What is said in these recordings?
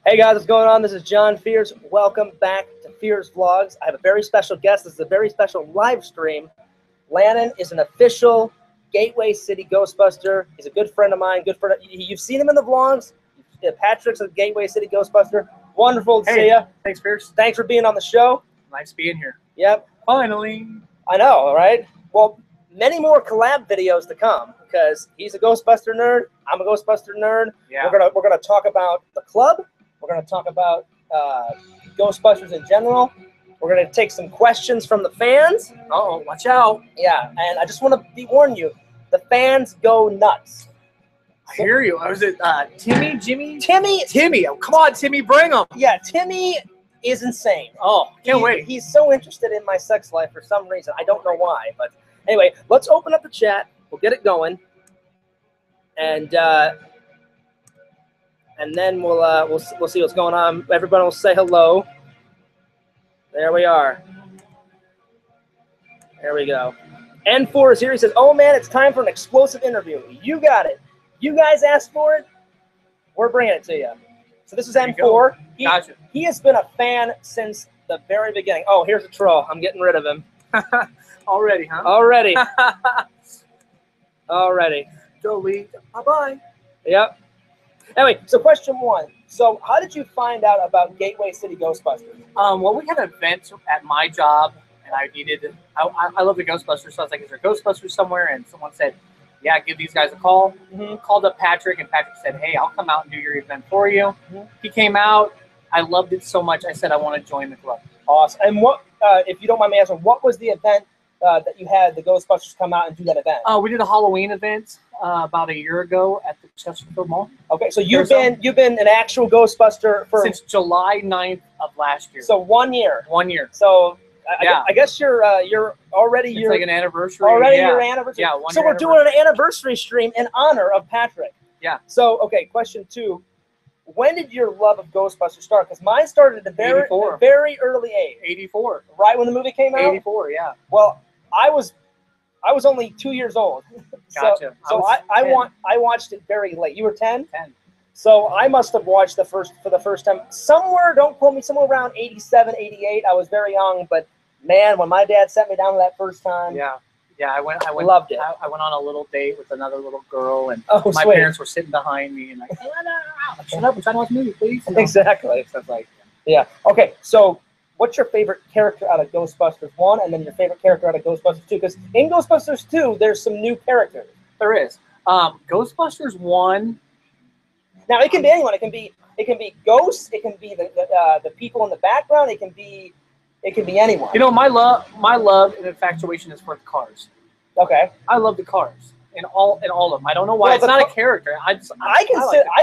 Hey guys, what's going on? This is John Fears. Welcome back to Fears Vlogs. I have a very special guest. This is a very special live stream. Landon is an official Gateway City Ghostbuster. He's a good friend of mine. You've seen him in the vlogs. Patrick's a Gateway City Ghostbuster. Wonderful to see you. Thanks, Fears. Thanks for being on the show. Nice being here. Yep. Finally. I know, right? Well, many more collab videos to come because he's a Ghostbuster nerd. I'm a Ghostbuster nerd. Yeah. We're gonna talk about the club. We're going to talk about Ghostbusters in general. We're going to take some questions from the fans. Uh-oh, watch out. Yeah, and I just want to warn you, the fans go nuts. I hear you. Was it Timmy, Jimmy? Timmy. Oh, come on, Timmy, bring him. Yeah, Timmy is insane. Oh, can't wait. He's so interested in my sex life for some reason. I don't know why. But anyway, let's open up the chat. We'll get it going. And then we'll see what's going on. Everybody will say hello. There we are. There we go. N4 is here. He says, "Oh man, it's time for an explosive interview." You got it. You guys asked for it. We're bringing it to you. So this is N4. Gotcha. He has been a fan since the very beginning. Oh, here's a troll. I'm getting rid of him. Already, huh? Already. Already. Delete. Bye-bye. Yep. Anyway, so question one. So how did you find out about Gateway City Ghostbusters? Well, we had an event at my job, and I love the Ghostbusters, so I was like, is there Ghostbusters somewhere? And someone said, yeah, give these guys a call. Called up Patrick, and Patrick said, hey, I'll come out and do your event for you. He came out. I loved it so much. I said, I want to join the club. Awesome. And what, if you don't mind me asking, what was the event that you had the Ghostbusters come out and do that event? We did a Halloween event about a year ago at the Chesterfield Mall. Okay, so you've been an actual Ghostbuster since July 9th of last year. So 1 year. 1 year. So I guess you're already it's like an anniversary. Already your anniversary. Yeah. So we're doing an anniversary stream in honor of Patrick. Yeah. So okay, question two. When did your love of Ghostbusters start? Because mine started at a very early age. 84. Right when the movie came out? 84, yeah. Well, I was only 2 years old. Gotcha. So I watched it very late. You were 10? 10. So I must have watched for the first time somewhere, don't quote me, somewhere around 87, 88. I was very young, but man, when my dad sent me down that first time. Yeah. Yeah, I loved it. I went on a little date with another little girl, and my sweet. parents were sitting behind me, and like, hey, shut up, I'm trying to watch a movie, please. You know? Exactly. So it's like, yeah. Okay, so what's your favorite character out of Ghostbusters 1, and then your favorite character out of Ghostbusters 2? Because in Ghostbusters 2, there's some new characters. There is. Ghostbusters 1. Now it can be anyone. It can be ghosts. It can be the people in the background. It can be anyone. You know, my love and infatuation is for the cars. Okay. I love the cars in all of them. I don't know why. It's not a character. I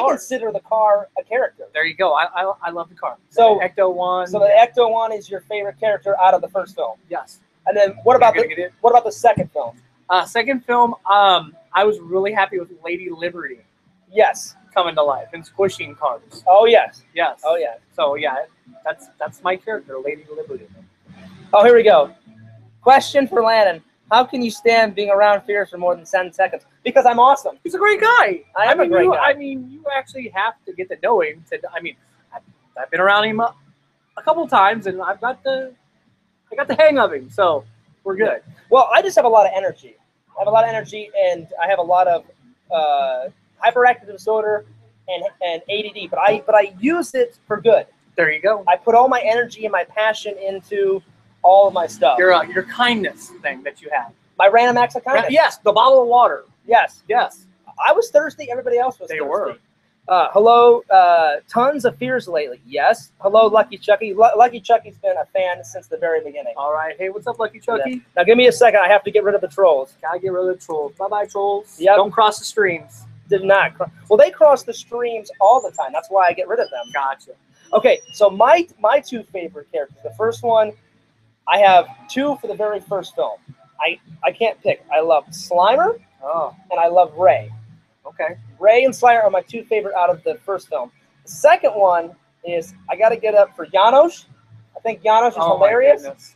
consider the car a character. There you go. I love the car. So the Ecto 1. So the Ecto 1 is your favorite character out of the first film. Yes. And then what about the second film? Second film, I was really happy with Lady Liberty. Yes. Coming to life and squishing cars. Oh yes. Yes. Oh yeah. So yeah, that's my character, Lady Liberty. Oh, here we go. Question for Landon. How can you stand being around Fears for more than 10 seconds? Because I'm awesome. He's a great guy. I'm a great guy. I mean, you actually have to get to know him. I've been around him a couple times, and I got the hang of him. So we're good. Well, I just have a lot of energy. I have a lot of energy, and I have a lot of hyperactive disorder and ADD. But I use it for good. There you go. I put all my energy and my passion into all of my stuff. Your kindness thing that you have. My random acts of kindness. Yes, the bottle of water. Yes. Yes. I was thirsty. Everybody else was thirsty. They were. Hello, tons of Fears lately. Yes. Hello, Lucky Chucky. Lucky Chucky's been a fan since the very beginning. All right. Hey, what's up, Lucky Chucky? Yeah. Now, give me a second. I have to get rid of the trolls. Gotta get rid of the trolls. Bye-bye, trolls. Yep. Don't cross the streams. Did not. Well, they cross the streams all the time. That's why I get rid of them. Gotcha. Okay, so my two favorite characters. The first one, I have two for the very first film. I can't pick. I love Slimer. Oh. And I love Ray. Okay. Ray and Slimer are my two favorite out of the first film. The second one is I got to get up for Janos. I think Janos is hilarious. My goodness.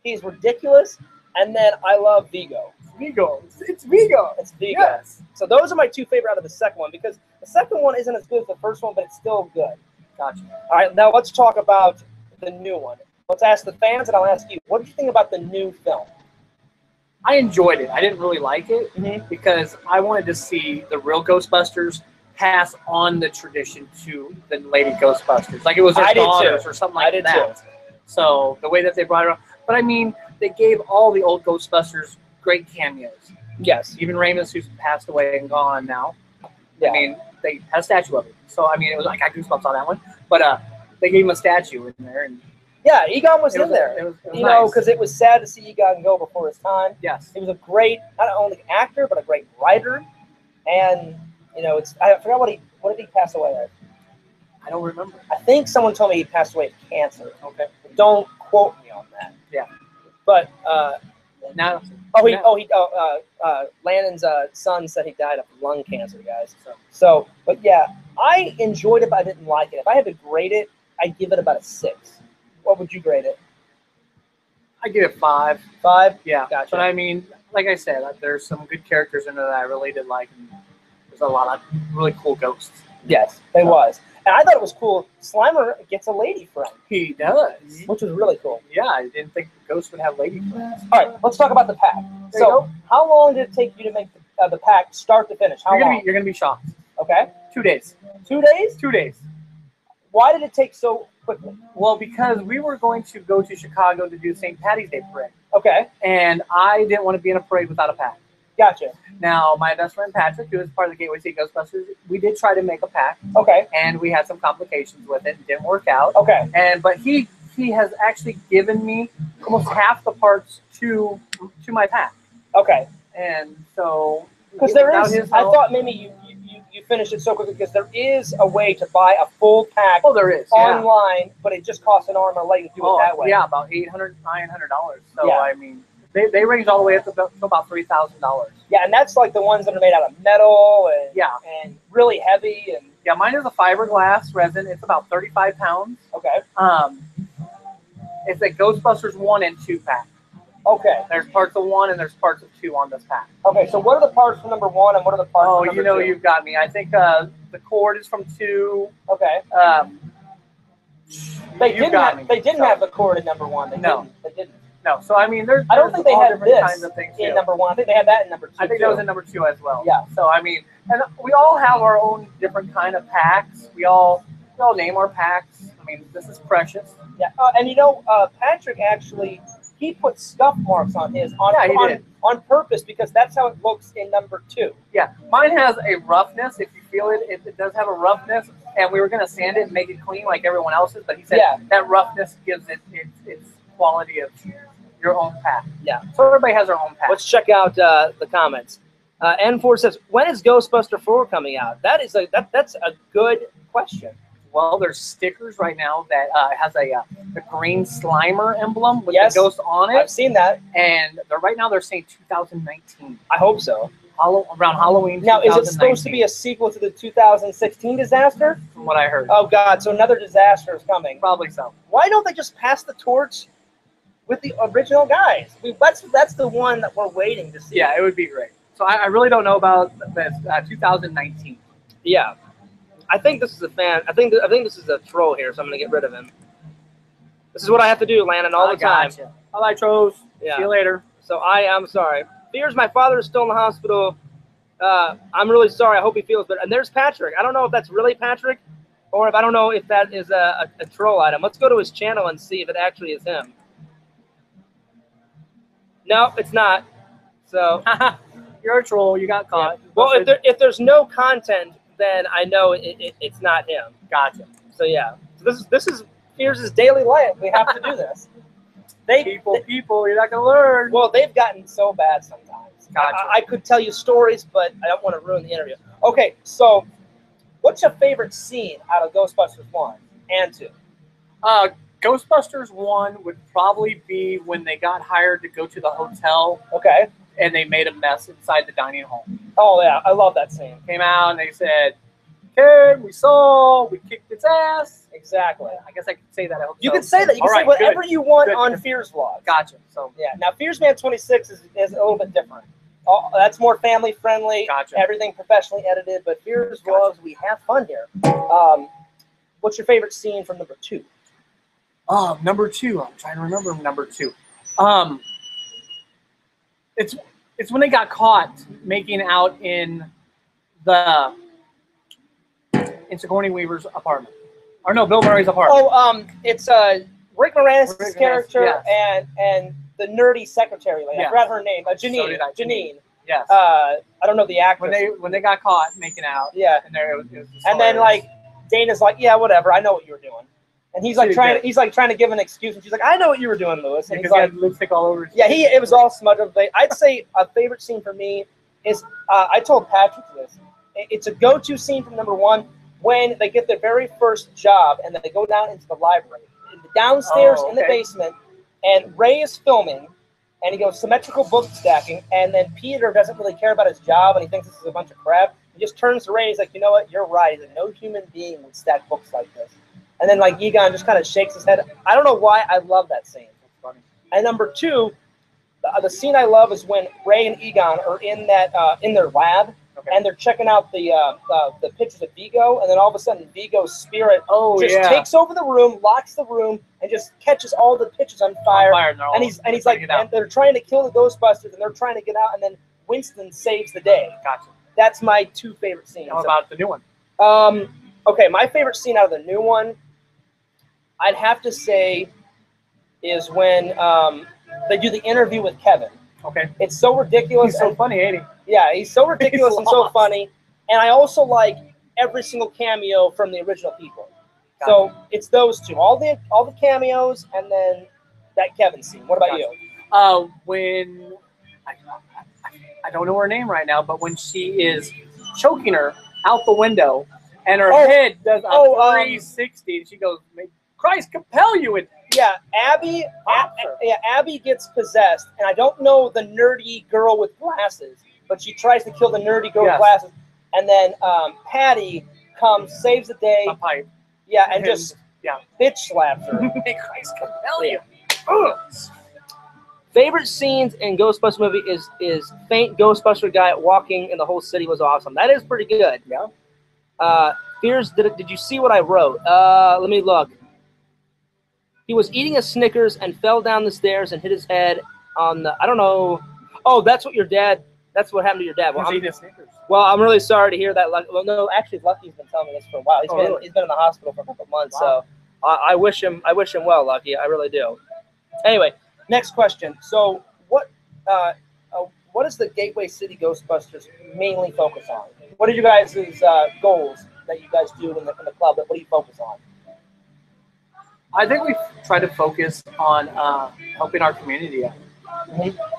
He's ridiculous. And then I love Vigo. Vigo. It's Vigo. It's Vigo. Yes. So those are my two favorite out of the second one because the second one isn't as good as the first one, but it's still good. Gotcha. All right, now let's talk about the new one. Let's ask the fans, and I'll ask you. What did you think about the new film? I enjoyed it. I didn't really like it Mm-hmm. because I wanted to see the real Ghostbusters pass on the tradition to the lady Ghostbusters. Like it was their daughters or something like that. So the way that they brought it on. But I mean, they gave all the old Ghostbusters great cameos. Yes. Even Ramus, who's passed away and gone now. Yeah. I mean, they had a statue of him. So, I mean, it was like, I got goosebumps on that one. But they gave him a statue in there. And yeah, Egon was in there. It was you know, because it was sad to see Egon go before his time. Yes. He was a great, not only actor, but a great writer. And, you know, I forgot what did he pass away of? I don't remember. I think someone told me he passed away of cancer. Okay. Don't quote me on that. Yeah. But, now, Landon's son said he died of lung cancer, guys. So, but yeah, I enjoyed it, but I didn't like it. If I had to grade it, I'd give it about a 6. What would you grade it? I give it 5. 5? Yeah. Gotcha. But I mean, like I said, there's some good characters in there that I really did like. And there's a lot of really cool ghosts. Yes, there was. And I thought it was cool. Slimer gets a lady friend. He does. Which was really cool. Yeah, I didn't think the ghost would have lady friends. All right, let's talk about the pack. So, how long did it take you to make the pack start to finish? How long? You're gonna be shocked. Okay. 2 days. 2 days? 2 days. Why did it take so quickly? Well, because we were going to go to Chicago to do the St. Patty's Day parade. Okay. And I didn't want to be in a parade without a pack. Gotcha. Now, my best friend Patrick, who is part of the Gateway City Ghostbusters, we did try to make a pack. Okay. And we had some complications with it. It didn't work out. Okay. But he has actually given me almost half the parts to my pack. Okay. And so, because there is, I thought maybe you finished it so quickly because there is a way to buy a full pack. Oh, there is online, but it just costs an arm and a leg to do it that way. Yeah, about $800, $900. So yeah. I mean, they range all the way up to about $3,000. Yeah, and that's like the ones that are made out of metal and and really heavy and. Yeah, mine is a fiberglass resin. It's about 35 pounds. Okay. It's a Ghostbusters 1 and 2 pack. Okay. There's parts of 1 and there's parts of 2 on this pack. Okay, so what are the parts for number 1 and what are the parts for number 2? Oh, you've got me. I think the cord is from 2. Okay. They didn't have the cord in number 1. They didn't. No. So I mean, I don't think they had this kinds of things in number 1. I think they had that in number 2. I think that was in number 2 as well. Yeah. So I mean, and we all have our own different kind of packs. We all name our packs. I mean, this is Precious. Yeah. And you know, Patrick actually. He put scuff marks on his on purpose because that's how it looks in number 2. Yeah, mine has a roughness. If you feel it, it does have a roughness, and we were going to sand it and make it clean like everyone else's, but he said that roughness gives it its quality of your own pack. Yeah. So everybody has their own pack. Let's check out the comments. N4 says, when is Ghostbuster 4 coming out? That's a good question. Well, there's stickers right now that has the green Slimer emblem with the ghost on it. I've seen that. And right now they're saying 2019. I hope so. Around Halloween. Now, is it supposed to be a sequel to the 2016 disaster? From what I heard. Oh, God. So another disaster is coming. Probably so. Why don't they just pass the torch with the original guys? That's the one that we're waiting to see. Yeah, it would be great. So I really don't know about this 2019. Yeah. I think this is a fan. I think this is a troll here, so I'm gonna get rid of him. This is what I have to do, Landon, all the time. All right, trolls. Yeah. See you later. So I'm sorry. Fears my father is still in the hospital. I'm really sorry. I hope he feels better. And there's Patrick. I don't know if that's really Patrick, or if I don't know if that is a troll item. Let's go to his channel and see if it actually is him. No, it's not. So you're a troll. You got caught. Yeah. Well, if there's no content, then I know it's not him. Gotcha. So yeah, so this is Fears' daily life. We have to do this. People, you're not gonna learn. Well, they've gotten so bad sometimes. Gotcha. I could tell you stories, but I don't want to ruin the interview. Okay, so what's your favorite scene out of Ghostbusters 1 and 2? Ghostbusters 1 would probably be when they got hired to go to the hotel. Okay. And they made a mess inside the dining hall. Oh, yeah. I love that scene. Came out and they said, okay, we kicked its ass. Exactly. I guess I could say that. I hope you can say that. You can say whatever you want on Fears Vlog. Gotcha. So yeah. Now, Fears Man 26 is a little bit different. That's more family friendly. Gotcha. Everything professionally edited. But Fears Vlogs, we have fun here. What's your favorite scene from number 2? Number 2. I'm trying to remember number 2. It's when they got caught making out in Sigourney Weaver's apartment. Or no, Bill Murray's apartment. Oh, it's Rick Moranis' Rick character Moranis, and the nerdy secretary lady. Yes. I forgot her name. Janine. So did I. Janine. Yes. I don't know the actress. When they got caught making out. Yeah. And there it was and then like Dana's like, yeah, whatever. I know what you were doing. And he's like trying to give an excuse, and she's like, I know what you were doing, Lewis. And because he's he like, had lipstick all over his yeah, it was all smudged up. I'd say a favorite scene for me is I told Patrick this. It's a go-to scene from number 1 when they get their very first job and then they go down into the library, downstairs in the basement, and Ray is filming, and he goes symmetrical book stacking, and then Peter doesn't really care about his job and he thinks this is a bunch of crap. He just turns to Ray and he's like, you know what, you're right. He's like, no human being would stack books like this. And then like Egon just kind of shakes his head. I don't know why I love that scene. That's funny. And number 2, the scene I love is when Ray and Egon are in that in their lab, and they're checking out the pictures of Vigo, and then all of a sudden Vigo's spirit takes over the room, locks the room, and just catches all the pictures on fire. And he's like, and they're trying to kill the Ghostbusters, and they're trying to get out, and then Winston saves the day. Gotcha. That's my 2 favorite scenes. How about the new one? Okay, my favorite scene out of the new one, I'd have to say, is when they do the interview with Kevin. Okay. It's so ridiculous. He's so funny, ain't he? Yeah, he's so ridiculous and so funny. And I also like every single cameo from the original people. Gotcha. So it's those 2. All the cameos and then that Kevin scene. What about you? When I don't know her name right now, but when she is choking her out the window and her head does a 360 and she goes, "May Christ compel you!" And yeah, Abby gets possessed, and I don't know the nerdy girl with glasses, but she tries to kill the nerdy girl with glasses, and then Patty comes, saves the day. A pipe. Yeah, and just bitch slaps her. May Christ compel you. Favorite scenes in Ghostbuster movie is faint Ghostbuster guy walking in the whole city was awesome. That is pretty good. Yeah. Fears, did you see what I wrote? Let me look. He was eating a Snickers and fell down the stairs and hit his head on the, I don't know. Oh, that's what what happened to your dad. Well, I'm really sorry to hear that. Well, no, actually, Lucky's been telling me this for a while. He's been in the hospital for a couple of months, so I wish him well, Lucky. I really do. Anyway, next question. So, what does the Gateway City Ghostbusters mainly focus on? What are you guys' goals that you guys do in the club? What do you focus on? I think we try to focus on helping our community out.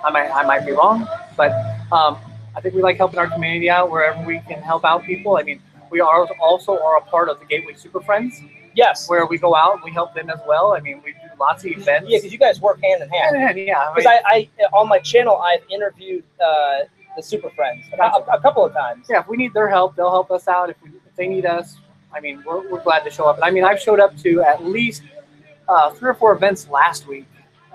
I might be wrong, but I think we like helping our community out wherever we can help out people. I mean, we also are a part of the Gateway Super Friends. Yes. Where we go out and we help them as well. I mean, we do lots of events. Yeah, because you guys work hand in hand. Yeah. Because I on my channel, I've interviewed the Super Friends a couple of times. Yeah, if we need their help, they'll help us out. If they need us, I mean, we're glad to show up. I mean, I've showed up to at least 3 or 4 events last week.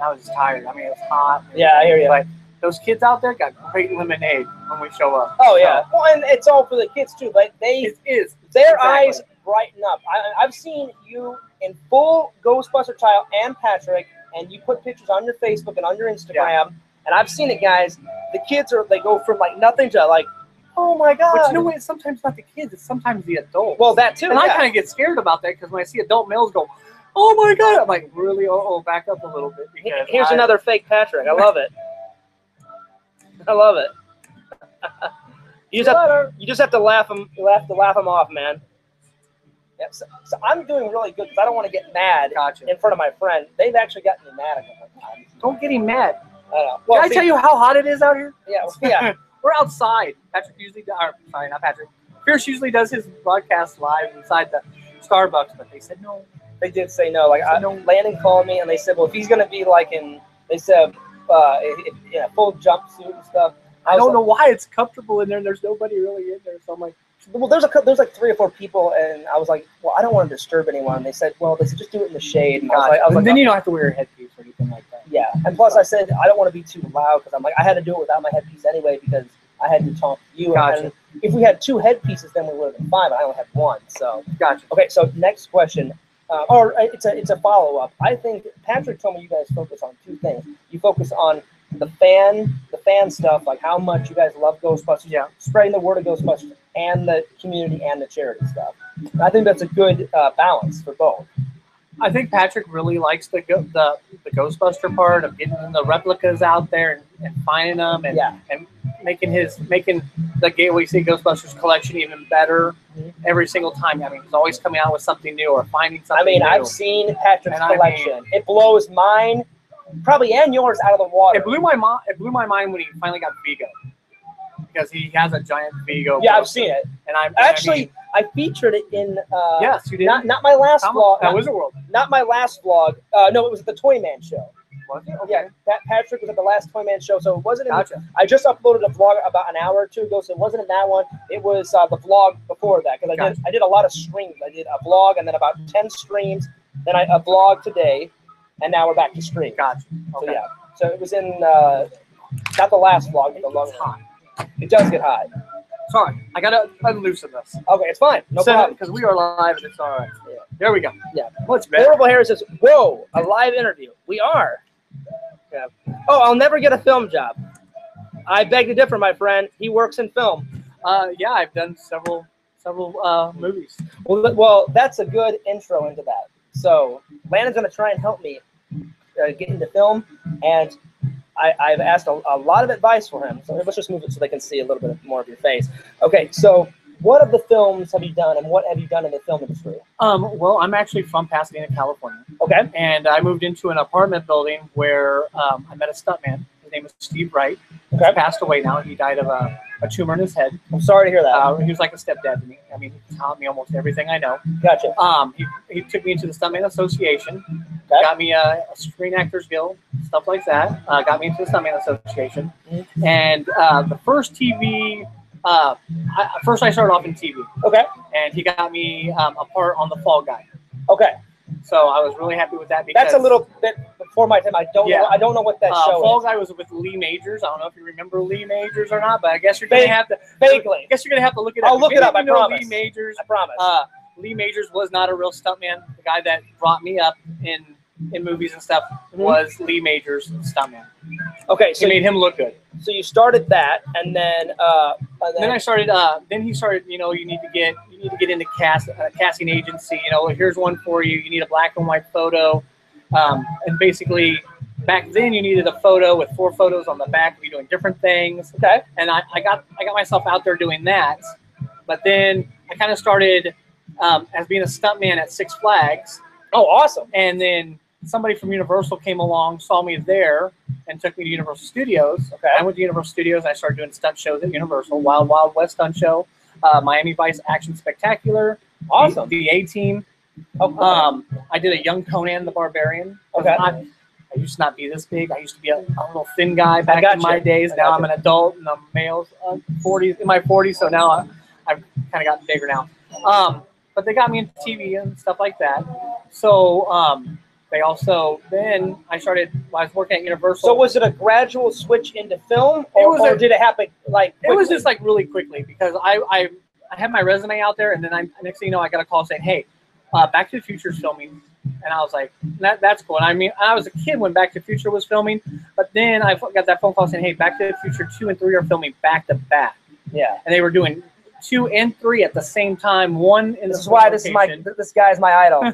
I was just tired. I mean, it was hot. Yeah, I hear you. But those kids out there got great lemonade when we show up. Oh, yeah. Well, and it's all for the kids, too. Like, their eyes brighten up. I've seen you in full Ghostbuster tile and Patrick, and you put pictures on your Facebook and on your Instagram, and I've seen it, guys. The kids they go from, like, nothing to, like, oh, my God. But you know what? It's sometimes not the kids. It's sometimes the adults. Well, that, too. And I kind of get scared about that because when I see adult males go, oh, my God. I'm like, really? Back up a little bit. Here's another fake Patrick. I love it. I love it. You just have to laugh them off, man. Yeah, so I'm doing really good because I don't want to get mad in front of my friend. They've actually gotten me mad a couple of times. Don't get him mad. I don't know. Well, Can I tell you how hot it is out here? Yeah. We're outside. Patrick usually does. Sorry, not Patrick. Pierce usually does his broadcast live inside the Starbucks, but they said no. They did say no. Like Landon called me and they said, well, if he's gonna be like they said full jumpsuit and stuff. I don't know why it's comfortable in there. And there's nobody really in there, so I'm like, well, there's like 3 or 4 people, and I was like, well, I don't want to disturb anyone. And they said, well, just do it in the shade. And I was like, then you don't have to wear a headpiece or anything like that. Yeah, and plus I said I don't want to be too loud because I'm like I had to do it without my headpiece anyway because I had to talk to you. Gotcha. if we had 2 headpieces, then we would have been fine. But I only had 1. So Gotcha. okay. So next question, or it's a follow up. I think Patrick told me you guys focus on 2 things. You focus on the fan stuff, like how much you guys love Ghostbusters, Yeah. spreading the word of Ghostbusters, and the community and the charity stuff. I think that's a good balance for both. I think Patrick really likes the Ghostbuster part of getting the replicas out there and finding them and making the Gateway City Ghostbusters collection even better every single time. I mean, he's always coming out with something new or finding something new. I've seen Patrick's collection. It blows mine, probably, and yours out of the water. It blew my mind when he finally got Vigo, because he has a giant Vigo. Yeah, I've seen it, and I featured it in. Yes, you did. Not my last vlog. That was a world. Not my last vlog. No, it was at the Toy Man show. Was it? Okay. Yeah, Patrick was at the last Toy Man show, so it wasn't. Gotcha. I just uploaded a vlog about an hour or 2 ago, so it wasn't in that one. It was the vlog before that, because I did a lot of streams. I did a vlog and then about 10 streams. Then a vlog today, and now we're back to stream. Gotcha. Okay. So yeah, so it was in not the last vlog, but the long one. It does get hot. Sorry, I gotta unloosen this. Okay, it's fine. No problem. Because we are live and it's all right. Yeah. There we go. Yeah. What's better? Horrible Harry says, "Whoa, a live interview. We are." Yeah. Oh, I'll never get a film job. I beg to differ, my friend. He works in film. Yeah, I've done several movies. Well, that's a good intro into that. So Landon's gonna try and help me get into film, and I've asked a lot of advice for him. So let's just move it so they can see a little bit more of your face. Okay, so what of the films have you done, and what have you done in the film industry? Well, I'm actually from Pasadena, California. Okay. And I moved into an apartment building where I met a stuntman. His name was Steve Wright. Okay. He's passed away now. He died of a tumor in his head. I'm sorry to hear that. He was like a stepdad to me. I mean, he taught me almost everything I know. Gotcha. He took me into the Stuntman Association. Okay. Got me a Screen Actors Guild, stuff like that. Got me into the Stuntman Association. Mm-hmm. And the first TV, first I started off in TV. Okay. And he got me a part on The Fall Guy. Okay. So I was really happy with that. Because that's a little bit before my time. I don't know what that show Fall is. Guy was with Lee Majors. I don't know if you remember Lee Majors or not, but I guess you're gonna have to vaguely. I guess you're gonna have to look it up. I'll look it up. I promise. Lee Majors. I promise. Lee Majors was not a real stuntman. The guy that brought me up in movies and stuff was Lee Majors' stuntman. Okay, so he made him look good. So you started that, and then I started. Then he started. You know, you need to get into casting agency. You know, here's one for you. You need a black and white photo, and basically back then you needed a photo with 4 photos on the back of you doing different things. Okay. And I got myself out there doing that, but then I kind of started as being a stuntman at Six Flags. Oh, awesome! And then somebody from Universal came along, saw me there, and took me to Universal Studios. Okay. I went to Universal Studios. I started doing stunt shows at Universal, Wild Wild West Stunt Show, Miami Vice Action Spectacular, awesome, the A-Team. Okay. I did a young Conan the Barbarian. Okay. I used to not be this big. I used to be a little thin guy back in my days. Now I'm an adult and I'm male, in my 40s, so now I've kind of gotten bigger now. But they got me into TV and stuff like that. So they also, then I started, I was working at Universal. So was it a gradual switch into film, or did it happen like quickly? It was just like really quickly, because I had my resume out there, and then next thing you know, I got a call saying, hey, Back to the Future is filming. And I was like, that's cool. And I mean, I was a kid when Back to the Future was filming, but then I got that phone call saying, hey, Back to the Future 2 and 3 are filming back to back. Yeah. And they were doing 2 and 3 at the same time. One in this is why this guy is my idol.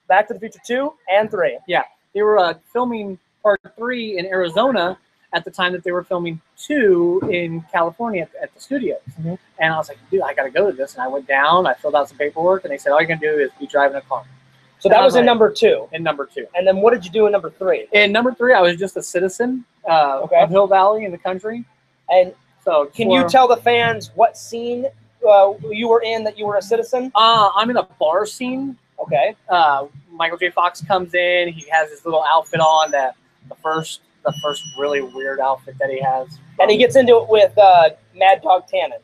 Back to the Future 2 and 3. Yeah, they were filming part 3 in Arizona at the time that they were filming 2 in California at the studios. Mm-hmm. And I was like, dude, I got to go to this. And I went down, I filled out some paperwork, and they said, all you're going to do is be driving a car. So that was in number 2. In number 2. And then what did you do in number 3? In number 3, I was just a citizen of Hill Valley in the country. And so can you tell the fans what scene you were in that you were a citizen? I'm in a bar scene. Okay. Michael J. Fox comes in. He has his little outfit on, the first really weird outfit that he has. And he gets into it with Mad Dog Tannen.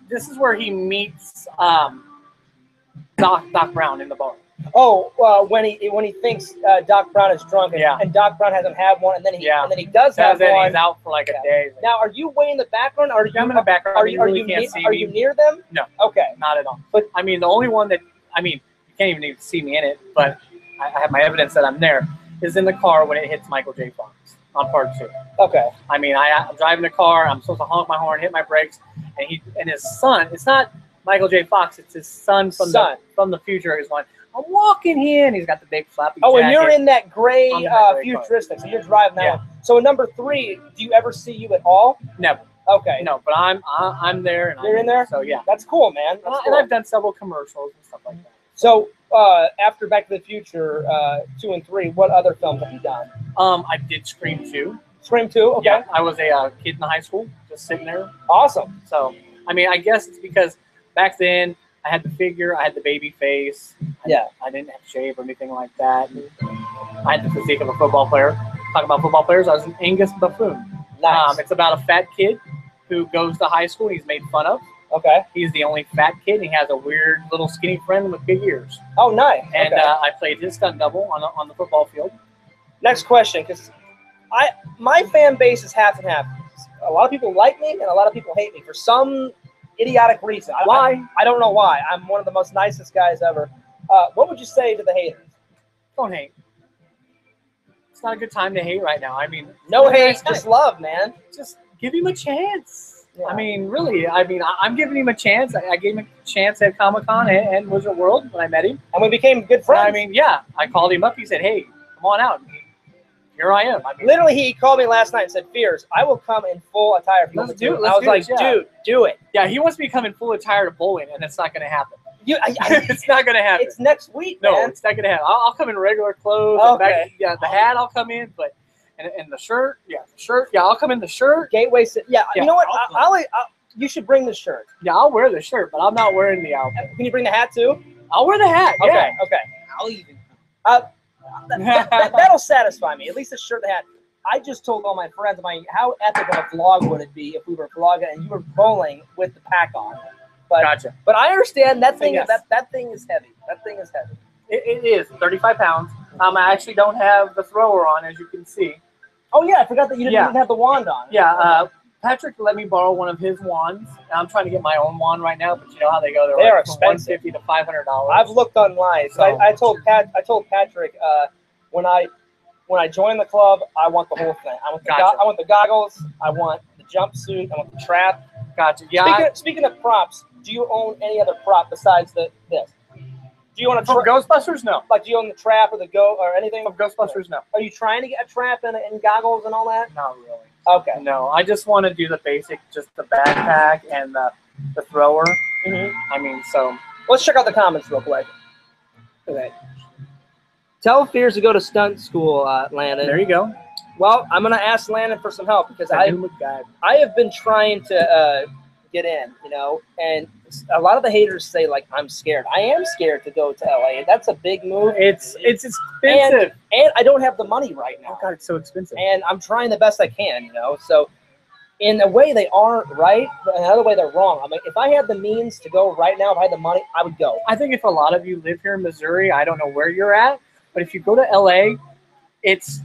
This is where he meets Doc Brown in the bar. Oh, when he thinks Doc Brown is drunk, and Doc Brown hasn't had one, and then he does have one. He's out for like a day. Now, are you way in the background? Or I'm in the background. Are you near them? No. Okay. Not at all. But I mean, the only one that you can't even see me in it, but I have my evidence that I'm there. Is in the car when it hits Michael J. Fox on part 2. Okay. I mean, I'm driving the car. I'm supposed to honk my horn, hit my brakes, and his son. It's not Michael J. Fox. It's his son from the future. Is one. I'm walking here, and he's got the big flappy jacket. And you're in that gray futuristic, so you're driving that one. So in number 3, do you ever see you at all? Never. Okay. No, but I'm there. And you're in there? So yeah. That's cool, man. And I've done several commercials and stuff like that. So after Back to the Future 2 and 3, what other films have you done? I did Scream 2. Scream 2, okay. Yeah, I was a kid in high school, just sitting there. Awesome. So, I mean, I guess it's because back then I had the figure, I had the baby face. I didn't have to shave or anything like that. I had the physique of a football player. Talking about football players, I was an Angus buffoon. Nice. It's about a fat kid who goes to high school and he's made fun of. Okay. He's the only fat kid, and he has a weird little skinny friend with big ears. Oh, nice. And I played his stunt double on the football field. Next question, because my fan base is half and half. A lot of people like me, and a lot of people hate me for some idiotic reason. Why? I don't know why. I'm one of the most nicest guys ever. What would you say to the haters? Don't hate. It's not a good time to hate right now. I mean, no hate, just love, man. Just give him a chance. Yeah. I mean, really. I mean, I'm giving him a chance. I gave him a chance at Comic-Con and Wizard World when I met him. And we became good friends. I mean, yeah. I called him up. He said, hey, come on out. Here I am. I mean, literally, he called me last night and said, Fears, I will come in full attire. I was like, dude, do it. Yeah, he wants me to come in full attire to bowling, and it's not going to happen. It's not going to happen. It's next week, man. No, it's not going to happen. I'll come in regular clothes. Okay. The hat I'll come in, but and the shirt. Yeah, the shirt. Yeah, I'll come in the shirt. Gateway. Yeah, you know what? You should bring the shirt. Yeah, I'll wear the shirt, but I'm not wearing the outfit. Can you bring the hat too? I'll wear the hat. Okay. Yeah. Okay. I'll even. That'll satisfy me. At least the shirt, the hat. I just told all my friends, how epic of a vlog would it be if we were vlogging and you were bowling with the pack on? But, gotcha. But I understand that thing. Yes. That thing is heavy. That thing is heavy. It is 35 pounds. I actually don't have the thrower on, as you can see. Oh yeah, I forgot that you didn't have the wand on. Yeah. Patrick let me borrow one of his wands. I'm trying to get my own wand right now, but you know how they go. They are like expensive. $150 to $500. I've looked online. So I told Patrick when I joined the club, I want the whole thing. I want the goggles. I want the jumpsuit. I want the trap. Gotcha. Yeah. Speaking of props, do you own any other prop besides this? Do you own a from Ghostbusters? No. Like, do you own the trap or the or anything? From Ghostbusters? No. Are you trying to get a trap and goggles and all that? Not really. Okay. No, I just want to do the basic, just the backpack and the thrower. Mm-hmm. I mean, so. Let's check out the comments real quick. Okay. Tell Fears to go to stunt school, Landon. There you go. Well, I'm going to ask Landon for some help because I have been trying to get in, and a lot of the haters say, like, I'm scared. I am scared to go to LA. That's a big move. It's expensive. And I don't have the money right now. Oh, God, it's so expensive. And I'm trying the best I can, So in a way, they are right, but in another way, they're wrong. I mean, if I had the means to go right now, if I had the money, I would go. I think if a lot of you live here in Missouri, I don't know where you're at, but if you go to LA, it's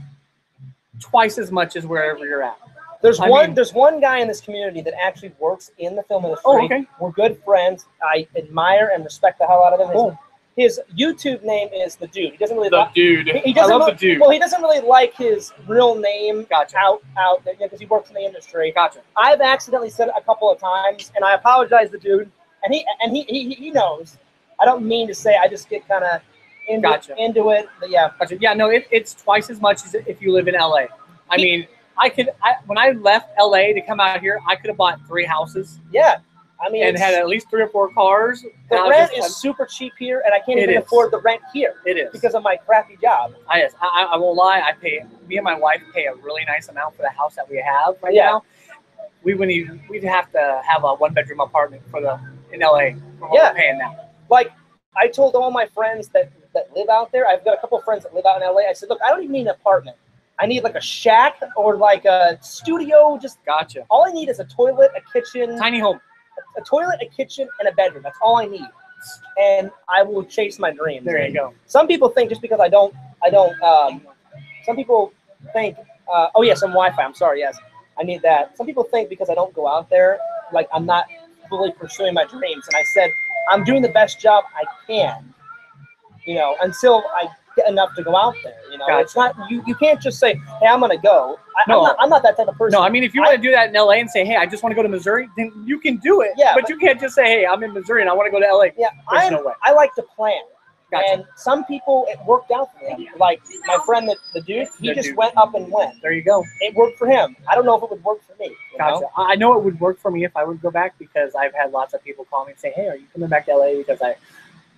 twice as much as wherever you're at. There's one guy in this community that actually works in the film industry. Oh, okay. We're good friends. I admire and respect the hell out of him. Cool. His YouTube name is The Dude. He doesn't really The Dude. I love The Dude. Well, he doesn't really like his real name out there because he works in the industry. Gotcha. I've accidentally said it a couple of times, and I apologize to Dude. And he knows. I don't mean to say. I just get kind of into it. But yeah. Gotcha. Yeah. No, it's twice as much as if you live in LA. I mean. When I left LA to come out here, I could have bought 3 houses. Yeah. I mean, and had at least 3 or 4 cars. The rent is super cheap here, and I can't even afford the rent here. It is. Because of my crappy job. I won't lie. Me and my wife pay a really nice amount for the house that we have right now. We'd have to have a 1-bedroom apartment in LA for what we're paying now. Like, I told all my friends that live out there, I've got a couple of friends that live out in LA. I said, look, I don't even need an apartment. I need like a shack or like a studio. Just gotcha. All I need is a toilet, a kitchen. Tiny home. A toilet, a kitchen, and a bedroom. That's all I need. and I will chase my dreams. There you go. Some people think just because I don't. Some people think. Oh yeah, some Wi-Fi. I'm sorry. Yes, I need that. Some people think because I don't go out there, like I'm not fully pursuing my dreams. And I said I'm doing the best job I can. Until I get enough to go out there. Gotcha. It's not you can't just say, "Hey, I'm gonna go." No. I'm not that type of person. No, I mean, if you want to do that in LA and say, "Hey, I just want to go to Missouri," then you can do it. Yeah, but you can't just say, "Hey, I'm in Missouri and I want to go to LA." Yeah, There's no way. I like to plan. Gotcha. And some people, it worked out for them. Like my friend, the dude, he just went up and went. There you go. It worked for him. I don't know if it would work for me. Gotcha. I know it would work for me if I would go back because I've had lots of people call me and say, "Hey, are you coming back to LA?" Because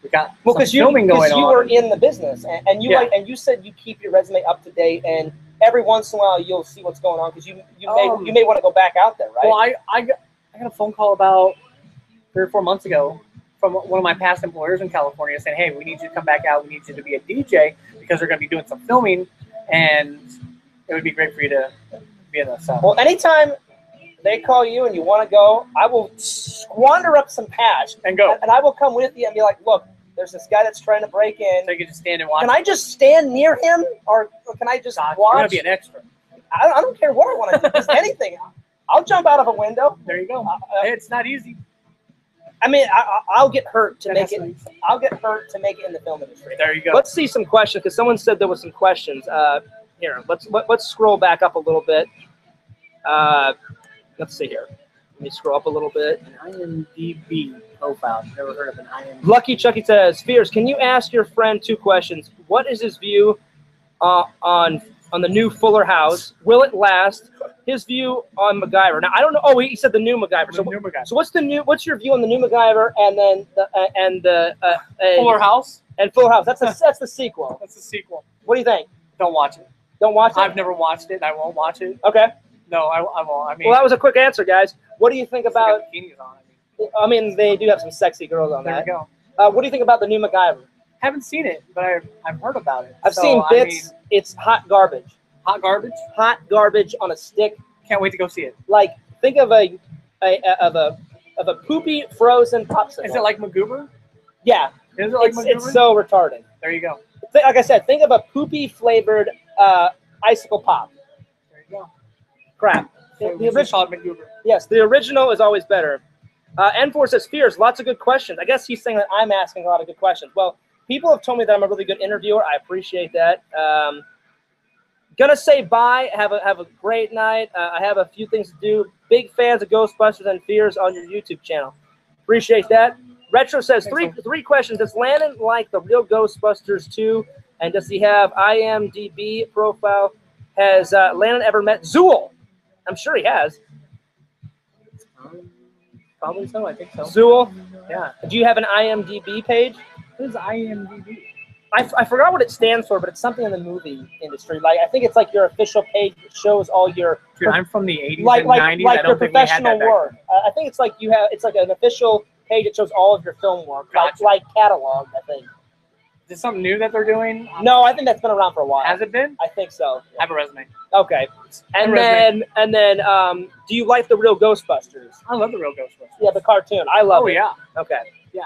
we got filming going on. You were in the business, and you and you said you keep your resume up to date, and every once in a while you'll see what's going on because you may want to go back out there, right? Well, I got a phone call about 3 or 4 months ago from one of my past employers in California saying, "Hey, we need you to come back out. We need you to be a DJ because they're going to be doing some filming, and it would be great for you to be in this." So. Well, anytime they call you and you want to go, I will squander up some cash and go. And I will come with you and be like, "Look, there's this guy that's trying to break in. So you can just stand and watch. Can I just stand near him, or can I just watch?" You're gonna be an extra. I don't care what I want to do. Just anything. I'll jump out of a window. There you go. It's not easy. I mean, I'll get hurt to make it. I'll get hurt to make it in the film industry. There you go. Let's see some questions because someone said there was some questions. Here, let's scroll back up a little bit. Let's see here. Let me scroll up a little bit. An IMDb profile. Never heard of an IMDb. Lucky Chucky says, "Fears, can you ask your friend 2 questions? What is his view on the new Fuller House? Will it last? His view on MacGyver." Now I don't know. Oh, he said the new MacGyver. So what's your view on the new MacGyver and then the Fuller House? And Fuller House. That's the sequel. That's the sequel. What do you think? Don't watch it. Don't watch it. I've never watched it. And I won't watch it. Okay. No, I won't. I mean, well, that was a quick answer, guys. What do you think about? Bikinis on, I mean, they do have some sexy girls on that. There you go. What do you think about the new MacGyver? Haven't seen it, but I've heard about it. I've seen bits. It's hot garbage. Hot garbage? Hot garbage on a stick. Can't wait to go see it. Like, think of a poopy frozen popsicle. Is it like MacGyver? Yeah. Is it like MacGyver? It's so retarded. There you go. Like I said, think of a poopy flavored icicle pop. There you go. Crap. So The original. MacGyver. Yes, the original is always better. N4 says, "Fears, lots of good questions." I guess he's saying that I'm asking a lot of good questions. Well, people have told me that I'm a really good interviewer. I appreciate that. Gonna say bye. Have a great night. I have a few things to do. Big fans of Ghostbusters and Fears on your YouTube channel. Appreciate that. Retro says, three questions. Does Landon like the real Ghostbusters too? And does he have IMDb profile? Has Landon ever met Zool? I'm sure he has. Probably so. I think so. Zool? Yeah. Do you have an IMDb page? What is IMDb? I forgot what it stands for, but it's something in the movie industry. Like, I think it's like your official page that shows all your. Dude, I'm from the 80s and 90s. Like I don't your think we had professional that work. I think it's like it's like an official page that shows all of your film work, Gotcha. like catalog. I think. Is this something new that they're doing? No, I think that's been around for a while. Has it been? I think so. I have a resume. Okay. And then, do you like the real Ghostbusters? I love the real Ghostbusters. Yeah, the cartoon. I love it. Oh yeah. Okay. Yeah.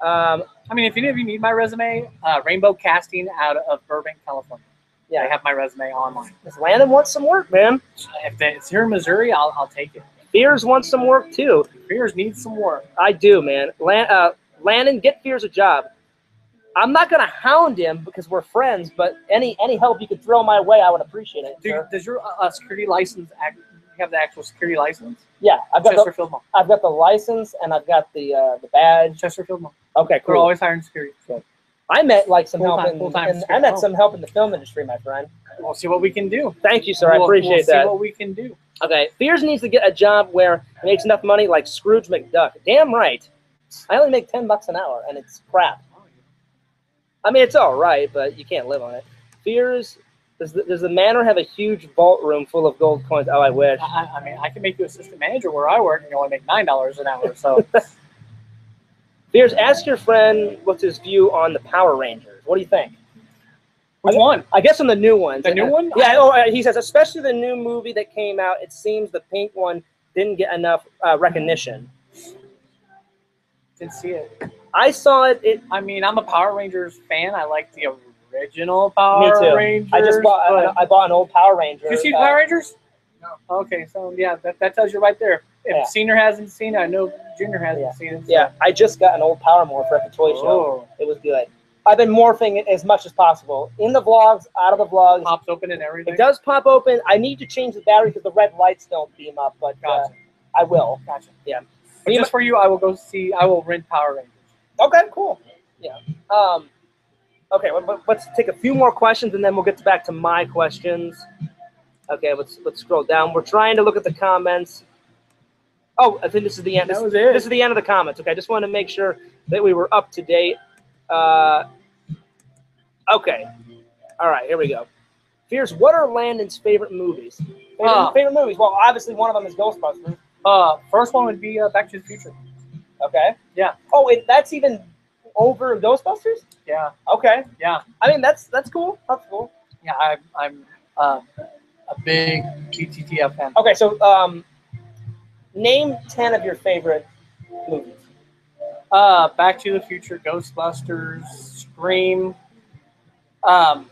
I mean, if any of you need my resume, Rainbow Casting out of Burbank, California. Yeah. I have my resume online. If Landon wants some work, man. If it's here in Missouri, I'll take it. Fears wants some work too. Fears needs some work. I do, man. Landon, get Fears a job. I'm not gonna hound him because we're friends, but any help you could throw my way, I would appreciate it. Does your security license have the actual security license? Yeah, I've got Chesterfield Mall. I've got the license and I've got the badge. Chesterfield Mall. Okay, cool. We're always hiring security. So. I met like some help I met some help in the film industry, my friend. We'll see what we can do. Thank you, sir. I appreciate that. We'll see what we can do. Okay, Fears needs to get a job where he makes enough money like Scrooge McDuck. Damn right. I only make $10 an hour and it's crap. I mean, it's all right, but you can't live on it. Fears, does the manor have a huge vault room full of gold coins? Oh, I wish. I mean, I can make you assistant manager where I work and you only make $9 an hour. So, Fears, ask your friend what's his view on the Power Rangers. What do you think? Which one? I guess on the new one. The new one? Yeah. He says, especially the new movie that came out. It seems the pink one didn't get enough recognition. Didn't see it. I saw it. I mean, I'm a Power Rangers fan. I like the original Power Me too. Rangers. I just bought. I bought an old Power Ranger. Did you see Power Rangers? No. Okay, so yeah, that tells you right there. If Senior hasn't seen it, I know Junior hasn't seen it. So. Yeah, I just got an old Power Morpher at the toy show. It was good. I've been morphing it as much as possible. In the vlogs, out of the vlogs. Pops open and everything? It does pop open. I need to change the battery because the red lights don't beam up, but I will. Gotcha. Yeah. But just for you, I will rent Power Rangers. Okay, cool. Yeah. Okay, let's take a few more questions and then we'll get back to my questions. Okay, let's scroll down. We're trying to look at the comments. Oh, I think this is the end. This is the end of the comments. Okay, I just wanted to make sure that we were up to date. Okay. All right, here we go. Fierce, what are Landon's favorite movies? Favorite movies? Well, obviously one of them is Ghostbusters. First one would be Back to the Future. Okay. Yeah. Oh, that's even over Ghostbusters? Yeah. Okay. Yeah. I mean, that's cool. That's cool. Yeah, I'm a big BTTF fan. Okay, so name 10 of your favorite movies. Back to the Future, Ghostbusters, Scream. Also